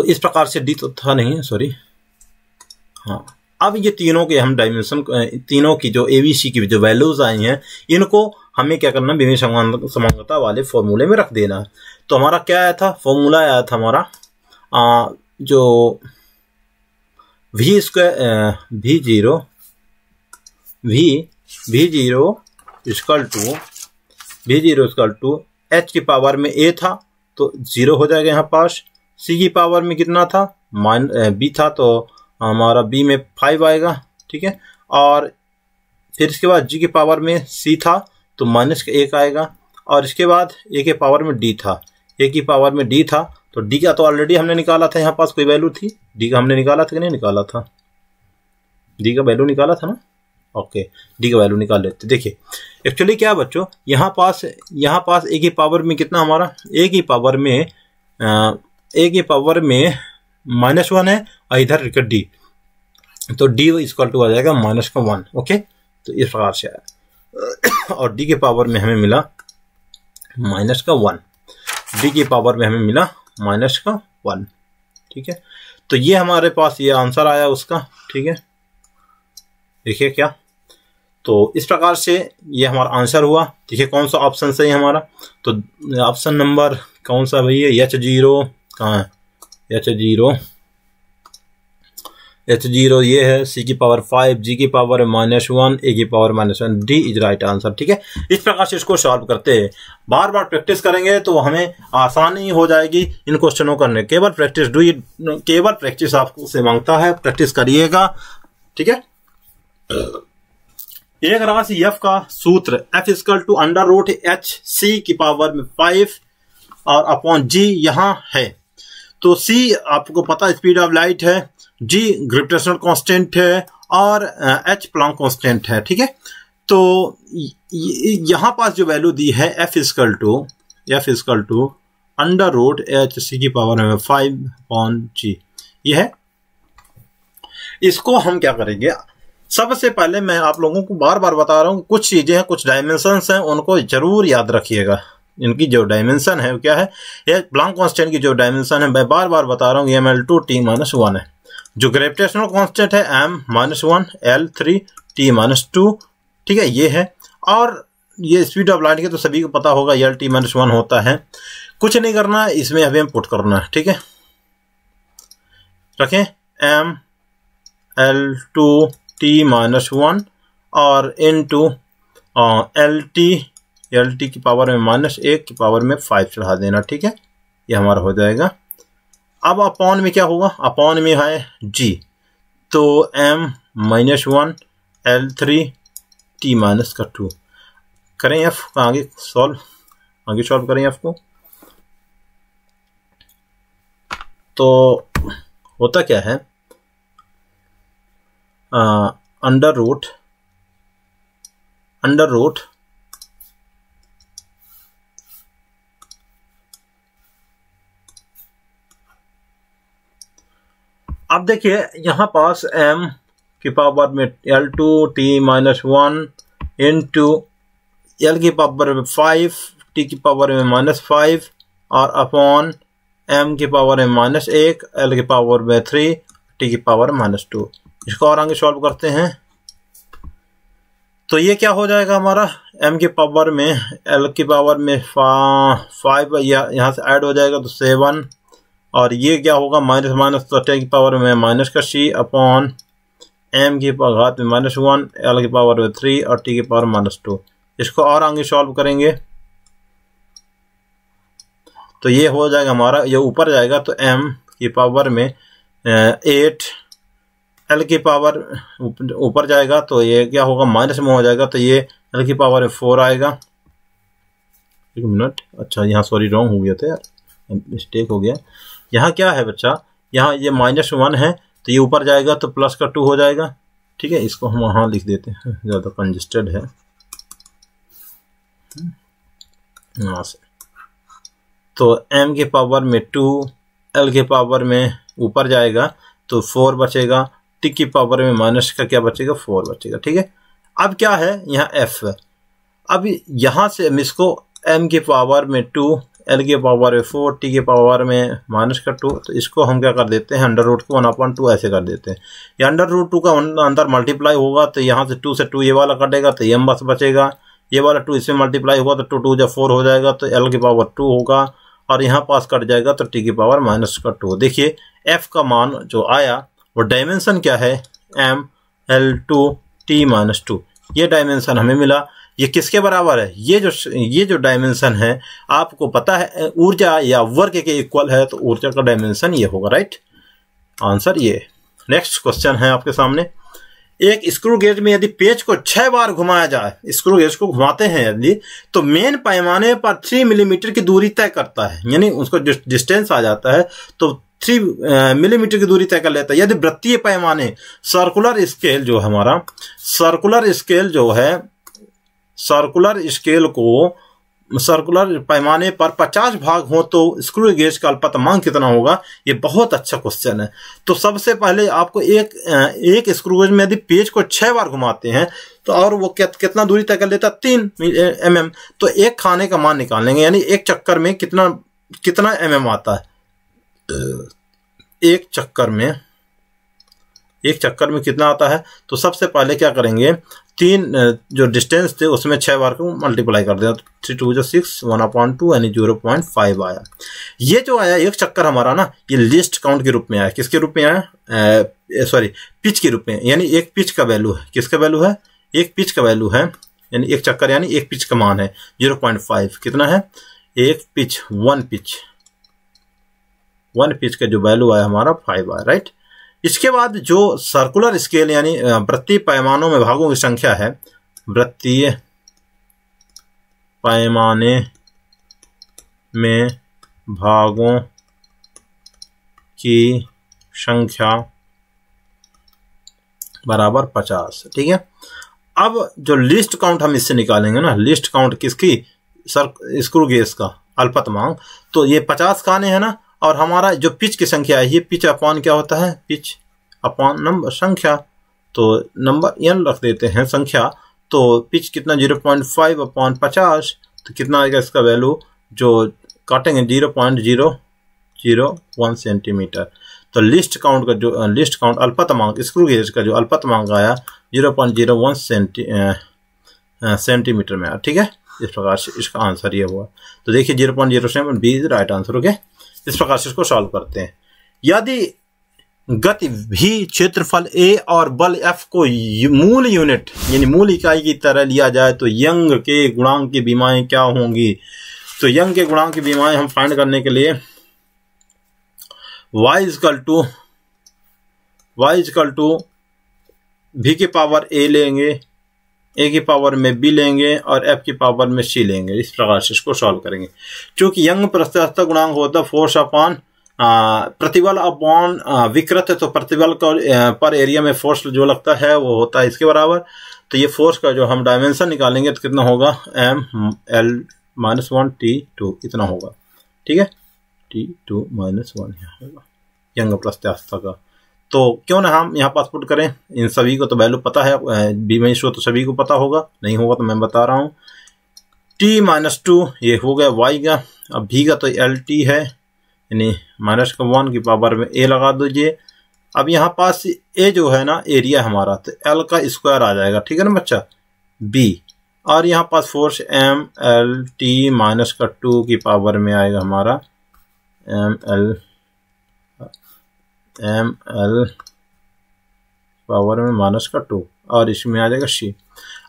इस प्रकार से d तो था नहीं, सॉरी, हाँ। अब ये तीनों के हम डायमेंशन, तीनों की जो ABC की जो वैल्यूज आई हैं, इनको हमें क्या करना, विभिन्न समांगता वाले फॉर्मूले में रख देना है। तो हमारा क्या आया था, फॉर्मूला आया था हमारा जो v इक्वल टू h की पावर में a था तो 0 हो जाएगा यहाँ पास, c की पावर में कितना था, b था, तो हमारा b में 5 आएगा, ठीक है। और फिर इसके बाद g की पावर में c था तो माइनस का 1 आएगा, और इसके बाद a के पावर में d था, a की पावर में d था, तो d का तो ऑलरेडी हमने निकाला था, यहाँ पास कोई वैल्यू थी, d का हमने निकाला था कि नहीं निकाला था, d का वैल्यू निकाला था ना, ओके, d का वैल्यू निकाल लेते। देखिए एक्चुअली क्या बच्चों, यहाँ पास a की पावर में कितना हमारा, a की पावर में -1 है, और इधर d, तो d इक्वल टू आ जाएगा माइनस का 1, ओके। तो इस प्रकार से आया, और d के पावर में हमें मिला माइनस का 1, d की पावर में हमें मिला माइनस का 1, ठीक है। तो ये हमारे पास ये आंसर आया उसका, ठीक है। देखिए क्या, तो इस प्रकार से ये हमारा आंसर हुआ। देखिए कौन सा ऑप्शन सही है हमारा, तो ऑप्शन नंबर कौन सा भैया, H0 कहाँ है, H0 ये है, c की पावर 5, g की पावर -1, a की power -1, d is right answer, ठीक है। इस प्रकार से इसको सॉल्व करते हैं, बार बार प्रैक्टिस करेंगे तो हमें आसानी हो जाएगी इन क्वेश्चनों करने। केवल प्रैक्टिस आपसे मांगता है, प्रैक्टिस करिएगा, ठीक है। एक राशि f का सूत्र f इक्वल टू √h की पावर में 5 और अपॉन g यहाँ है। तो c आपको पता स्पीड ऑफ लाइट है, g ग्रेविटेशनल कांस्टेंट है, और h प्लैंक कांस्टेंट है, ठीक है। तो यहाँ पास जो वैल्यू दी है f equal to under root H C की पावर में 5/g ये है। इसको हम क्या करेंगे, सबसे पहले मैं आप लोगों को बार बार बता रहा हूँ, कुछ चीजें हैं, कुछ डायमेंशंस हैं, उनको जरूर याद रखिएगा। इनकी जो डायमेंशन है क्या है, ये प्लांक कांस्टेंट की जो डायमेंशन है मैं बार बार बता रहा हूँ, ml2t-1 है। जो ग्रेविटेशनल कांस्टेंट है m-1 l3t-2, ठीक है, ये है। और ये स्पीड ऑफ लाइट के तो सभी को पता होगा lt-1 होता है। कुछ नहीं करना है, इसमें अभी हम पुट करना है, ठीक है। रखें ml2t-1 और इनटू lt की पावर में -1 की पावर में 5 चढ़ा देना, ठीक है, ये हमारा हो जाएगा। अब अपॉन में क्या होगा, अपॉन में है g, तो m-1 l3t-2 करें f का आगे सॉल्व करें f को। तो होता क्या है, अंडर रूट अब देखिए यहां पास m की पावर में l2t-1 इंटू l की पावर में 5 t की पावर में -5 और अपॉन m की पावर में -1 l की पावर में 3 t की पावर -2। इसको और आगे सॉल्व करते हैं तो ये क्या हो जाएगा हमारा, m की पावर में l की पावर में 5 यहाँ से ऐड हो जाएगा तो 7 और ये क्या होगा माइनस तो t की पावर में माइनस का c अपॉन m की घात में -1 l की पावर में 3 और t की पावर -2। इसको और आगे सॉल्व करेंगे तो ये हो जाएगा हमारा, ये ऊपर जाएगा तो m की पावर में 8 l की पावर ऊपर जाएगा तो ये क्या होगा माइनस में हो जाएगा तो ये l की पावर में 4 आएगा। एक मिनट, अच्छा यहाँ सॉरी रॉन्ग हो गया था यार, मिस्टेक हो गया। यहाँ क्या है बच्चा, यहाँ ये -1 है तो ये ऊपर जाएगा तो +2 हो जाएगा, ठीक है। इसको हम वहाँ लिख देते हैं, ज़्यादा कंजेस्टेड है यहाँ से। तो m की पावर में 2 l की पावर में ऊपर जाएगा तो 4 बचेगा, t की पावर में माइनस का क्या बचेगा 4 बचेगा, ठीक है। अब क्या है यहाँ f, अब यहाँ से हम इसको m की पावर में 2 l की पावर में 4 t की पावर में -2, तो इसको हम क्या कर देते हैं अंडर रूट को 1/2 ऐसे कर देते हैं। ये अंडर रूट 2 का अंदर मल्टीप्लाई होगा तो यहाँ से 2 से 2 ये वाला कटेगा तो m बस बचेगा, ये वाला 2 इसमें मल्टीप्लाई होगा तो 2 जब 4 हो जाएगा तो l की पावर 2 होगा और यहाँ पास कट जाएगा तो t की पावर -2। देखिए f का मान जो आया वो डायमेंशन क्या है ml2t-2, ये डायमेंशन हमें मिला। ये किसके बराबर है, ये जो डायमेंशन है आपको पता है ऊर्जा या वर्क के इक्वल है तो ऊर्जा का डायमेंशन ये होगा, राइट। आंसर ये। नेक्स्ट क्वेश्चन है आपके सामने, एक स्क्रू गेज में यदि पेच को 6 बार घुमाया जाए, स्क्रू गेज को घुमाते हैं यदि, तो मेन पैमाने पर 3 मिलीमीटर की दूरी तय करता है, यानी उसको डिस्टेंस आ जाता है तो 3 मिलीमीटर की दूरी तय कर लेता है। यदि वृत्तीय पैमाने सर्कुलर स्केल जो है हमारा, सर्कुलर पैमाने पर 50 भाग हो तो स्क्रू गेज का अल्पतमांक कितना होगा। ये बहुत अच्छा क्वेश्चन है। तो सबसे पहले आपको एक स्क्रू गेज में यदि पेच को 6 बार घुमाते हैं तो और वो कितना दूरी तय कर लेता है 3 mm, तो एक खाने का मान निकाल लेंगे, यानी एक चक्कर में कितना mm आता है। एक चक्कर में कितना आता है, तो सबसे पहले क्या करेंगे 3 जो डिस्टेंस थे उसमें 6 बार को मल्टीप्लाई कर देना, 3 2 6 1/2 यानी 0.5 आया। ये जो आया एक चक्कर हमारा ना, ये लीस्ट काउंट के रूप में आया। किसके रूप में आया, सॉरी पिच के रूप में, यानी एक पिच का वैल्यू है। किसका वैल्यू है, एक पिच का वैल्यू है, यानी एक चक्कर यानी एक पिच का मान है 0.5। कितना है, एक पिच, वन पिच का जो वैल्यू आया हमारा 5 आया, राइट। इसके बाद जो सर्कुलर स्केल यानी वृत्तीय पैमानों में भागों की संख्या है, वृत्तीय पैमाने में भागों की संख्या बराबर 50, ठीक है। अब जो लिस्ट काउंट हम इससे निकालेंगे ना, लिस्ट काउंट किसकी, स्क्रू गेज का, अल्पतमांक। तो ये 50 खाने हैं ना, और हमारा जो पिच की संख्या है, ये पिच अपॉन क्या होता है, पिच अपॉन नंबर संख्या, तो नंबर n रख देते हैं संख्या। तो पिच कितना 0.5 अपॉन 50, तो कितना आएगा इसका वैल्यू जो काटेंगे 0.001 सेंटीमीटर। तो लिस्ट काउंट का जो लिस्ट काउंट अल्पतमांक स्क्रू गेज का जो अल्पतमांक आया 0.01 सेंटीमीटर में आया। ठीक है, इस प्रकार से इसका आंसर ये हुआ। तो देखिए 0.07 B is right answer. Okay, इस प्रकार से इसको सॉल्व करते हैं। यदि गति v, क्षेत्रफल a और बल F को मूल यूनिट यानी मूल इकाई की तरह लिया जाए तो यंग के गुणांक की विमाएं क्या होंगी। तो यंग के गुणांक की विमाएं हम फाइंड करने के लिए y इक्वल टू v की पावर a लेंगे, a की पावर में b लेंगे और f की पावर में c लेंगे। इस प्रकार से इसको सॉल्व करेंगे। चूंकि यंग प्रत्यास्थ गुणांक होता है फोर्स अपॉन प्रतिबल अपॉन विकृत, तो प्रतिबल पर एरिया में फोर्स जो लगता है वो होता है इसके बराबर। तो ये फोर्स का जो हम डायमेंशन निकालेंगे तो कितना होगा, m(l-1 T2) इतना होगा। ठीक है, T2 - 1 होगा यंग प्रत्यास्थ का। तो क्यों ना हम यहाँ पास पुट करें, इन सभी को तो वैल्यू पता है, बी में तो सभी को पता होगा, नहीं होगा तो मैं बता रहा हूँ। T-2 ये हो गया y का, अब v का तो LT है यानी -1 की पावर में a लगा दीजिए। अब यहाँ पास a जो है ना एरिया हमारा, तो l का स्क्वायर आ जाएगा। ठीक है ना बच्चा, b और यहाँ पास फोर्स mLT-2 की पावर में आएगा हमारा ml पावर में -2 और इसमें आ जाएगा c।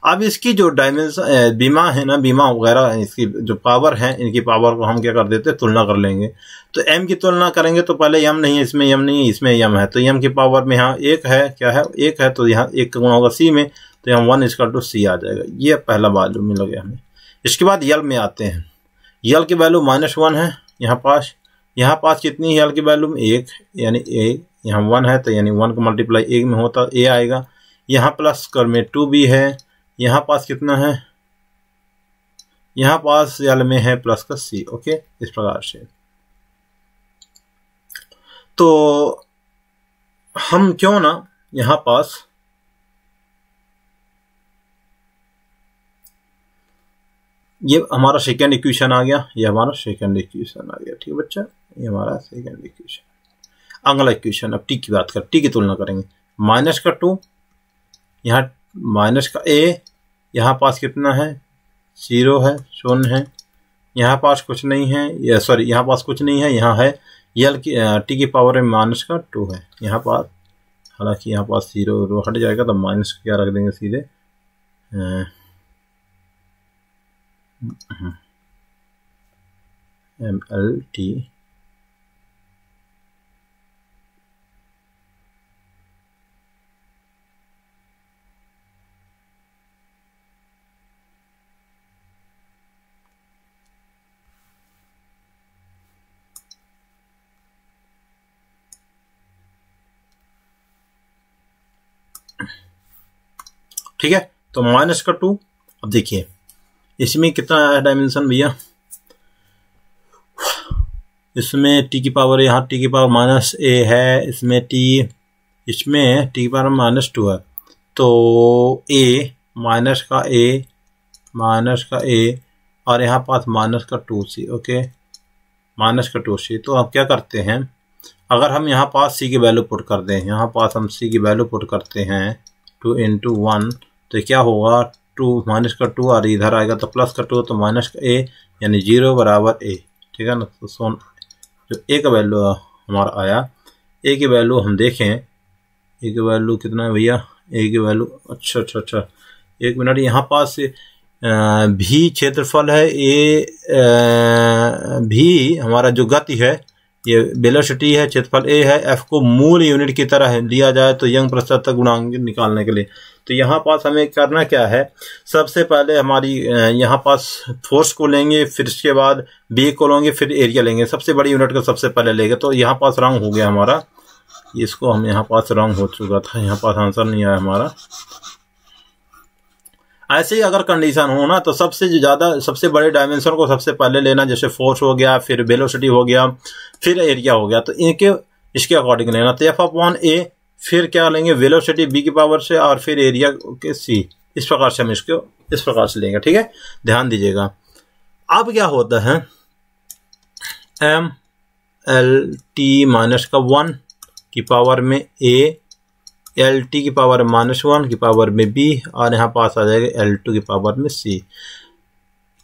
अब इसकी जो डायमेंशन बीमा है ना, बीमा वगैरह इसकी जो पावर है, इनकी पावर को हम क्या कर देते हैं, तुलना कर लेंगे। तो m की तुलना करेंगे तो पहले m नहीं है, इसमें m नहीं है, इसमें m है, तो m की पावर में यहाँ 1 है, क्या है 1 है, तो यहाँ 1 का गुणा होगा c में, तो यहाँ 1 = c आ जाएगा। ये पहला वैल्यू मिल गया हमें। इसके बाद यल में आते हैं। यल की वैल्यू -1 है यहाँ पास कितनी है, यल की वैल्यू में 1 यानी a, यहाँ 1 है तो यानी 1 का मल्टीप्लाई 1 में होता a आएगा। यहाँ प्लस कर में 2b है, यहाँ पास कितना है, यहाँ पास यल में है प्लस का c। ओके, इस प्रकार से। तो हम क्यों ना यहाँ पास ये हमारा सेकेंड इक्वेशन आ गया, ये हमारा सेकेंड इक्वेशन आ गया। ठीक है बच्चा, ये हमारा सेकेंड इक्वेशन। अगला इक्वेशन, अब टी की बात कर, टी की तुलना करेंगे। -2 यहाँ माइनस का a, यहाँ पास कितना है 0 है, 0 है, यहाँ पास कुछ नहीं है, सॉरी यहाँ पास कुछ नहीं है, यहाँ है यल की टी की पावर में -2 है यहाँ पास। हालांकि यहाँ पास 0 हट जाएगा तो माइनस क्या रख देंगे सीधे, mLT ठीक है। तो -2, अब देखिए इसमें कितना है डायमेंशन भैया, इसमें टी की पावर, यहाँ टी की पावर -a है, इसमें टी की पावर -2 है, तो a -a और यहाँ पास -2c। Okay, -2c। तो अब क्या करते हैं, अगर हम यहाँ पास c की वैल्यू पुट कर दें, यहाँ पास हम c की वैल्यू पुट करते हैं 2 × 1, तो क्या होगा 2 -2 और इधर आएगा तो +2, तो -a यानी 0 = a। ठीक है ना। तो जो a का वैल्यू हमारा आया, a की वैल्यू हम देखें, a की वैल्यू कितना है भैया, a की वैल्यू अच्छा 1 मिनट, यहाँ पास भी क्षेत्रफल है, a भी हमारा जो गति है, ये वेलोसिटी है, क्षेत्रफल a है, f को मूल यूनिट की तरह लिया जाए तो यंग प्रत्यास्थ गुणांक निकालने के लिए, तो यहाँ पास हमें करना क्या है, सबसे पहले हमारी यहाँ पास फोर्स को लेंगे, फिर इसके बाद b को लेंगे, फिर एरिया लेंगे, सबसे बड़ी यूनिट को सबसे पहले लेंगे। तो यहाँ पास रॉन्ग हो गया हमारा, इसको हम यहाँ पास रॉन्ग हो चुका था, यहाँ पास आंसर नहीं आया हमारा। ऐसे ही अगर कंडीशन हो ना तो सबसे बड़े डायमेंशन को सबसे पहले लेना, जैसे फोर्स हो गया, फिर वेलोसिटी हो गया, फिर एरिया हो गया, तो इनके इसके अकॉर्डिंग लेना। तो एफ अपॉन ए, फिर क्या लेंगे वेलोसिटी बी की पावर से, और फिर एरिया के सी। इस प्रकार से हम इसको इस प्रकार से लेंगे। ठीक है, ध्यान दीजिएगा। अब क्या होता है, एम एल टी माइनस का 1 की पावर में ए, एल टी की पावर -1 की पावर में बी, और यहाँ पास आ जाएगा L2 की पावर में सी।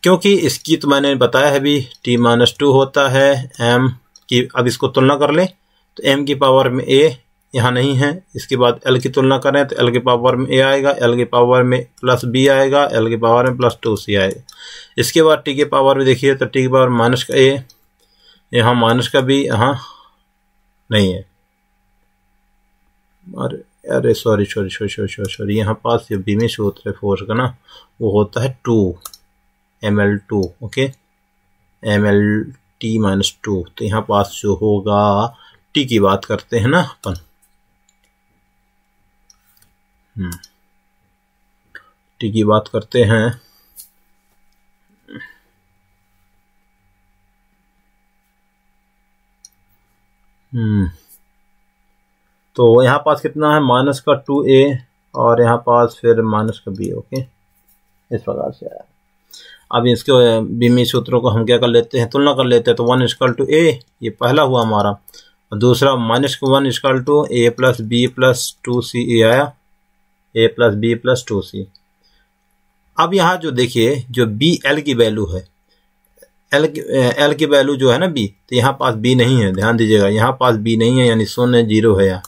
क्योंकि इसकी तो मैंने बताया है भी t-2 होता है m की। अब इसको तुलना कर लें तो m की पावर में a यहाँ नहीं है, इसके बाद l की तुलना करें तो l की पावर में a आएगा, l की पावर में +b आएगा, l की पावर में +2c आएगा। इसके बाद t की पावर में देखिए तो t की पावर माइनस का a, यहाँ माइनस का b यहाँ नहीं है, और अरे सॉरी यहाँ पास ये बीमी सूत्र है फोर्स का ना, वो होता है 2 ml2। Okay, mlt -2। तो यहाँ पास जो होगा, t की बात करते हैं ना अपन, t की बात करते हैं, तो यहाँ पास कितना है माइनस का 2a, और यहाँ पास फिर माइनस का b। ओके, इस प्रकार से आया। अब इसके बीमी सूत्रों को हम क्या कर लेते हैं, तुलना कर लेते हैं। तो 1 = a, ये पहला हुआ हमारा, और दूसरा -1 = a + b + 2c, ये आया a + b + 2c। अब यहाँ जो देखिए जो b l की वैल्यू है, l की वैल्यू जो है ना b, तो यहाँ पास b नहीं है, ध्यान दीजिएगा, यहाँ पास b नहीं है, यानी 0 0 है यहाँ।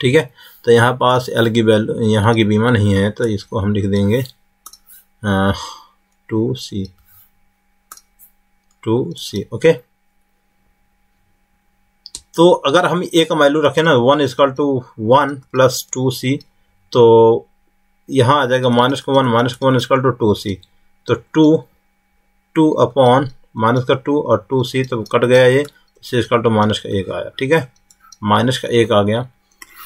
ठीक है, तो यहाँ पास l की वैल्यू, यहाँ की बीमा नहीं है, तो इसको हम लिख देंगे 2c। ओके, तो अगर हम a का वैल्यू रखें ना 1 = 1 + 2c, तो यहाँ आ जाएगा -1 = 2c। तो 2 अपॉन -2 और 2c, तो कट गया ये, c = -1 आया। ठीक है, -1 आ गया,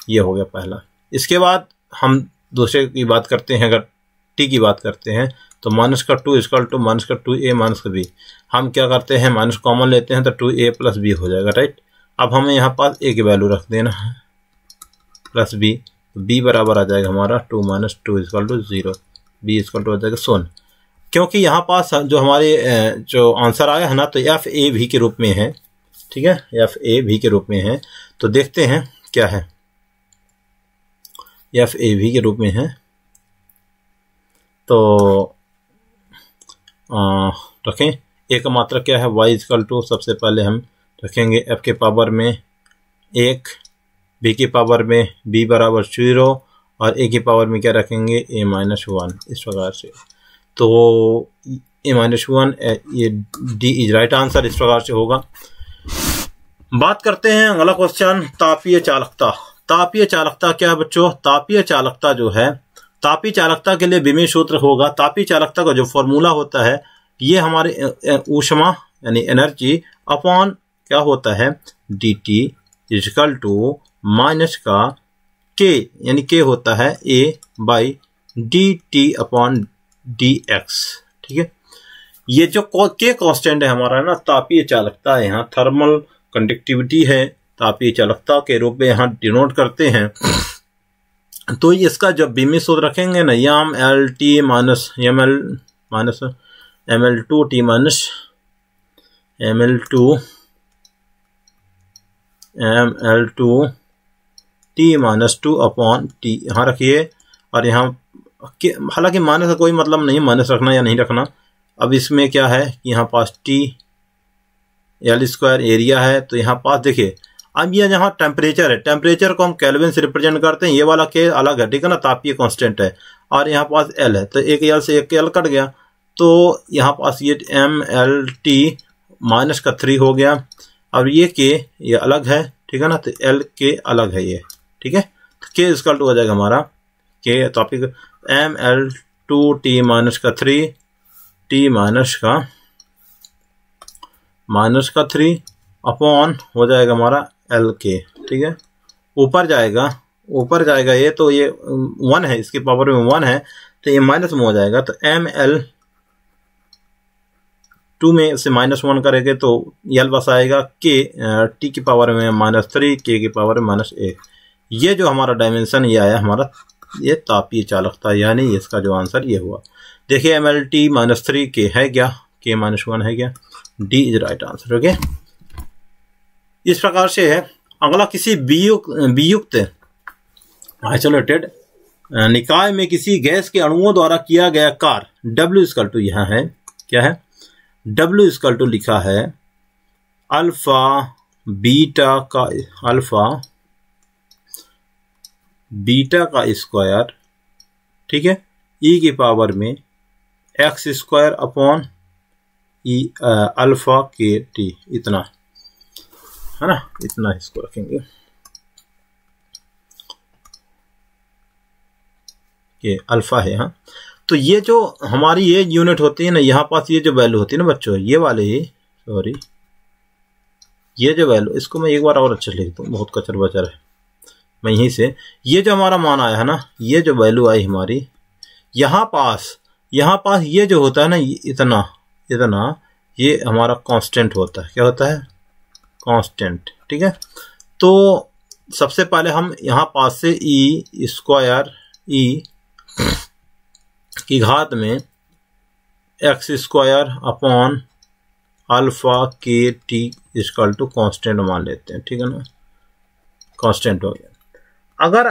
ये हो गया पहला। इसके बाद हम दूसरे की बात करते हैं, अगर t की बात करते हैं तो -2 = -2a -b। हम क्या करते हैं, माइनस कॉमन लेते हैं, तो 2a + b हो जाएगा। राइट, अब हमें यहाँ पास a की वैल्यू रख देना है प्लस b, b बराबर आ जाएगा हमारा 2 - 2 = 0, b = हो जाएगा 0। क्योंकि यहाँ पास जो हमारे जो आंसर आया है ना, तो एफ ए भी के रूप में है। ठीक है, एफ ए भी के रूप में है, तो देखते हैं क्या है, एफ ए भी के रूप में है। तो रखें ए का मात्रक क्या है, y = सबसे पहले हम रखेंगे f के पावर में 1, b की पावर में b बराबर 0, और a की पावर में क्या रखेंगे a -1, इस प्रकार से। तो a -1, ये डी इज राइट आंसर, इस प्रकार से होगा। बात करते हैं अगला क्वेश्चन, तापीय चालकता। तापीय चालकता क्या है बच्चों, तापीय चालकता जो है, तापीय चालकता के लिए बीमी सूत्र होगा। तापीय चालकता का जो फॉर्मूला होता है, ये हमारे ऊष्मा यानी एनर्जी अपॉन क्या होता है, dt = माइनस का k, यानी k होता है a/dt अपॉन dx। ठीक है, ये जो k कांस्टेंट है हमारा ना, तापीय चालकता है, यहाँ थर्मल कंडक्टिविटी है, तापीय चालकता के रूप में यहाँ डिनोट करते हैं। तो इसका जब बीमी सूत्र रखेंगे ना, यहाँ हम LT ML2T -2 अपॉन T यहाँ रखिए, और यहाँ हालांकि माइनस का कोई मतलब नहीं, माइनस रखना या नहीं रखना। अब इसमें क्या है कि यहाँ पास T L² एरिया है, तो यहाँ पास देखिए, अब ये यहाँ टेम्परेचर है, टेम्परेचर को हम केल्विन से रिप्रेजेंट करते हैं, ये वाला के अलग है। ठीक है ना, तापीय कांस्टेंट है, और यहाँ पास L है, तो एक L से एक L कट गया, तो यहाँ पास ये MLT -3 हो गया। अब ये K ये अलग है, ठीक है ना, तो L K अलग है ये। ठीक है, तो K = हो जाएगा हमारा K तापीय ML2T -3 T -3 अपॉन हो जाएगा हमारा LK। ठीक है, ऊपर जाएगा, ऊपर जाएगा ये, तो ये 1 है, इसकी पावर में 1 है, तो ये माइनस में हो जाएगा। तो ml2 में से -1 करेंगे तो यल बस आएगा k, t की पावर में -3, k की पावर में -1। ये जो हमारा डायमेंशन ये आया हमारा ये तापीय चालकता, यानी इसका जो आंसर ये हुआ। देखिए mlt -3k है क्या, k -1 है क्या, d is right answer. Okay, इस प्रकार से है। अगला, किसी वियुक्त आइसोलेटेड निकाय में किसी गैस के अणुओं द्वारा किया गया कार्य W = यहाँ है, क्या है, W = लिखा है अल्फा बीटा का स्क्वायर, ठीक है, e की पावर में x² अपॉन e अल्फा के टी, इतना है ना, इतना इसको रखेंगे ये अल्फा है। हाँ, तो ये जो हमारी ये यूनिट होती है ना, यहाँ पास ये जो वैल्यू होती है ना बच्चों, ये वाले ही, सॉरी, ये जो वैल्यू, इसको मैं एक बार और अच्छे लिख दूँ, बहुत कचर बचर है। मैं यहीं से ये जो हमारा मान आया है ना, ये जो वैल्यू आई हमारी, यहाँ पास ये जो होता है ना, इतना ये हमारा कांस्टेंट होता है। क्या होता है, कांस्टेंट, ठीक है। तो सबसे पहले हम यहाँ पास से e² की घात में x² अपॉन अल्फा के टी इक्वल टू कांस्टेंट मान लेते हैं, ठीक है ना, कांस्टेंट हो गया। अगर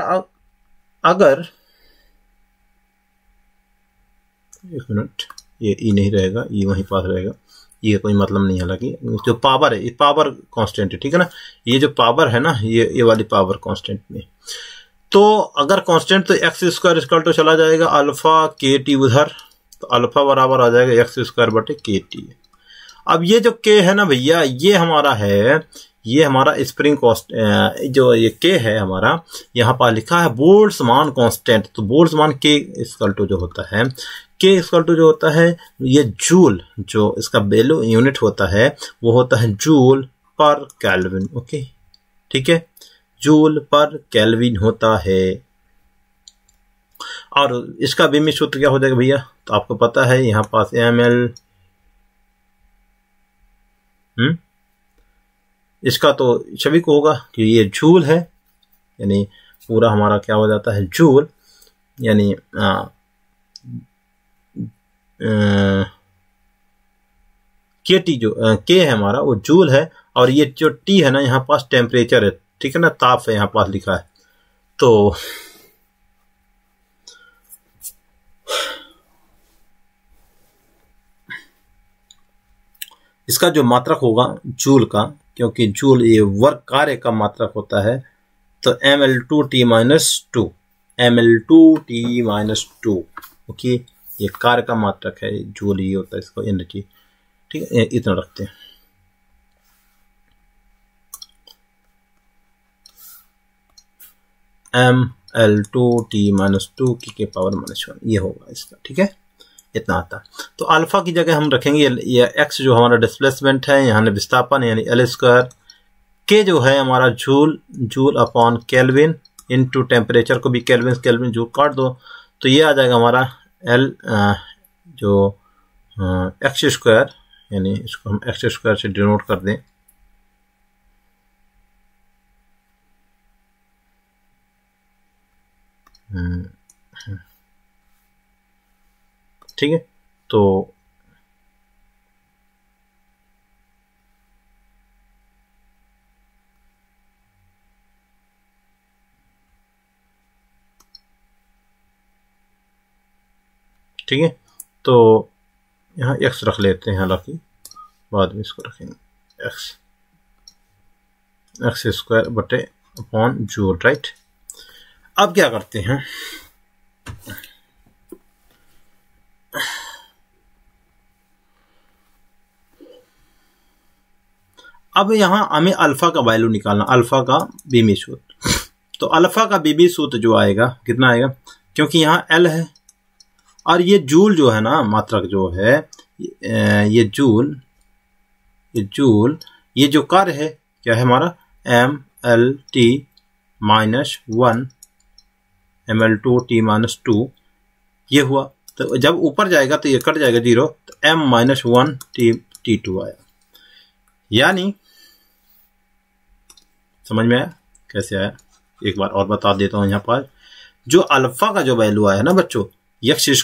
एक मिनट, ये ई नहीं रहेगा, ई वहीं पास रहेगा, ये कोई मतलब नहीं है, हालांकि जो पावर है, ये पावर कांस्टेंट है, ठीक है ना, ये जो पावर है ना, ये वाली पावर कांस्टेंट में। तो अगर कांस्टेंट तो x² इक्वल टू चला जाएगा अल्फा के टी उधर, तो अल्फा बराबर आ जाएगा x² बटे के टी। अब ये जो k है ना भैया, ये हमारा है, ये हमारा स्प्रिंग कॉस्ट, जो ये k है हमारा, यहाँ पर लिखा है बोल्ट्जमान कांस्टेंट। तो बोल्ट्जमान k इक्वल टू जो होता है, k इक्वल टू जो होता है, ये जूल, जो इसका वैल्यू यूनिट होता है वो होता है जूल पर केल्विन। ओके, ठीक है, जूल पर केल्विन होता है। और इसका विमित सूत्र क्या हो जाएगा भैया, तो आपको पता है यहाँ पास ml, इसका तो सभी को होगा कि ये जूल है, यानी पूरा हमारा क्या हो जाता है जूल, यानी के टी जो के है हमारा वो जूल है, और ये जो टी है ना यहाँ पास टेम्परेचर है, ठीक है ना, ताप है यहाँ पास लिखा है। तो इसका जो मात्रक होगा जूल का, क्योंकि जूल ये वर्क कार्य का मात्रक होता है, तो ml2t - 2, ml2t - 2, ओके, ये कार्य का मात्रक है, जूल ये होता है, इसको एनर्जी, ठीक है, इतना रखते हैं। ml2t - 2 की पावर -1, ये होगा इसका, ठीक है, इतना आता। तो अल्फा की जगह हम रखेंगे ये x जो हमारा डिस्प्लेसमेंट है, यहाँ विस्थापन यानी L², k जो है हमारा joule upon kelvin into temperature को भी केल्विन जूल काट दो, तो ये आ जाएगा हमारा L जो x², यानी इसको हम x² से डिनोट कर दें, ठीक है। तो ठीक है, तो यहाँ x रख लेते हैं, हालांकि बाद में इसको रखेंगे x² बटे अपॉन जूल, राइट। अब क्या करते हैं, अब यहाँ हमें अल्फा का वैल्यू निकालना, अल्फा का बीमी सूत्र। तो अल्फा का बीमी सूत्र जो आएगा कितना आएगा, क्योंकि यहाँ L है और ये जूल जो है ना, मात्रक जो है ये जूल, ये जो कार्य है क्या है हमारा mlt - 1 ml2t-2 ये हुआ। तो जब ऊपर जाएगा तो ये कट जाएगा 0, तो m-1t2 आया। यानी समझ में आया कैसे आया? एक बार और बता देता हूं। यहाँ पर जो अल्फा का जो वैल्यू आया ना बच्चों, x²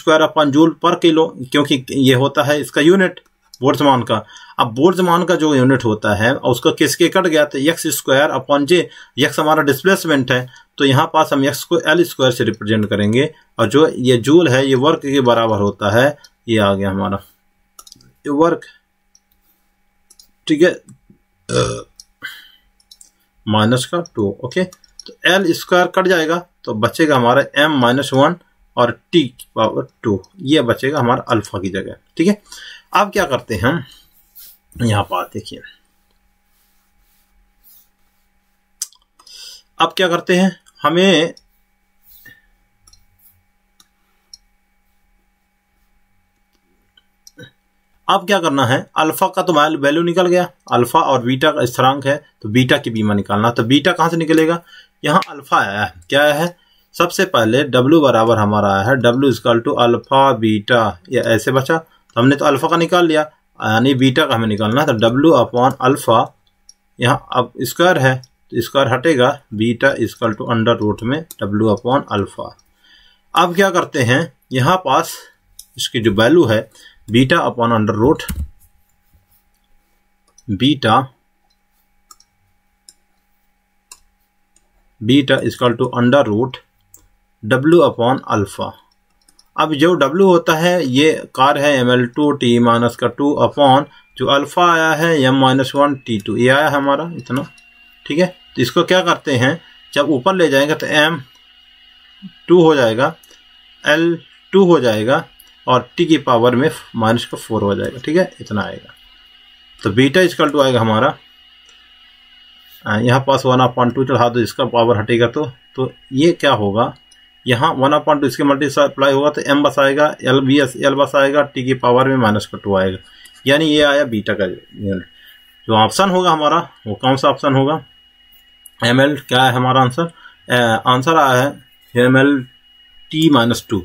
पर किलो, क्योंकि ये होता है इसका यूनिट बोल्ट्जमान का। अब बोल्ट्जमान का जो यूनिट होता है उसका किसके कट गया, तो x²/j। x हमारा डिस्प्लेसमेंट है, तो यहाँ पास हम x को L² से रिप्रेजेंट करेंगे, और जो ये जूल है ये वर्क के बराबर होता है। ये आ गया हमारा ये वर्क, ठीक है, -2। ओके, तो L² कट जाएगा तो बचेगा हमारा m-1 और t⁻², ये बचेगा हमारा अल्फा की जगह। ठीक है, अब क्या करते हैं हम, यहां पर देखिए, अब क्या करते हैं, हमें अब क्या करना है, अल्फा का तो वैल्यू निकल गया, अल्फा और बीटा का स्थिरांक है, तो बीटा की बीमा निकालना। तो बीटा कहां से निकलेगा, यहां अल्फा आया है, क्या आया है, सबसे पहले W बराबर हमारा आया है W = अल्फा बीटा, ये ऐसे बचा। तो हमने तो अल्फा का निकाल लिया, यानी बीटा का हमें निकालना है, तो W/अल्फा, यहाँ अब स्क्वायर है तो स्क्वायर हटेगा, बीटा = में W/अल्फा। अब क्या करते हैं, यहाँ पास इसकी जो वैल्यू है बीटा/√, बीटा = W/अल्फा। अब जो W होता है ये कार है ml2t-2 अपॉन जो अल्फा आया है m-1t2, ये आया है हमारा इतना। ठीक है, तो इसको क्या करते हैं, जब ऊपर ले जाएंगे तो m2 हो जाएगा, L2 हो जाएगा, और t की पावर में -4 हो जाएगा। ठीक है, इतना आएगा। तो बीटा = आएगा हमारा, यहाँ पास 1/2 चढ़ा दो, इसका पावर हटेगा तो ये क्या होगा, यहाँ 1/2 इसके मल्टीप्लाई होगा तो m बस आएगा, L बस आएगा, t की पावर में -2 आएगा। यानी ये आया बीटा का यूनिट। जो ऑप्शन होगा हमारा वो कौन सा ऑप्शन होगा, ml, क्या है हमारा आंसर, आंसर आया है mlt-2,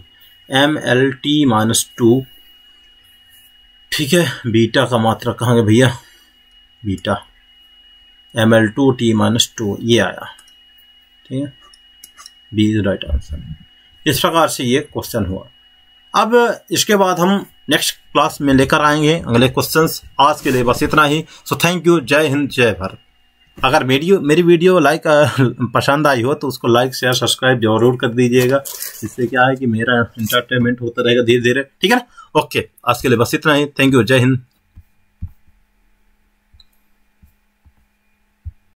mlt-2। ठीक है, बीटा का मात्रा कहाँ गया भैया, बीटा ml2t-2, ये आया। ठीक है, बी इज राइट आंसर। इस प्रकार से ये क्वेश्चन हुआ। अब इसके बाद हम नेक्स्ट क्लास में लेकर आएंगे अगले क्वेश्चंस। आज के लिए बस इतना ही। सो थैंक यू, जय हिंद, जय भारत। अगर मेरी वीडियो पसंद आई हो तो उसको लाइक, शेयर, सब्सक्राइब जरूर कर दीजिएगा। इससे क्या है कि मेरा एंटरटेनमेंट होता रहेगा धीरे धीरे। ठीक है ना, ओके, आज के लिए बस इतना ही। थैंक यू, जय हिंद।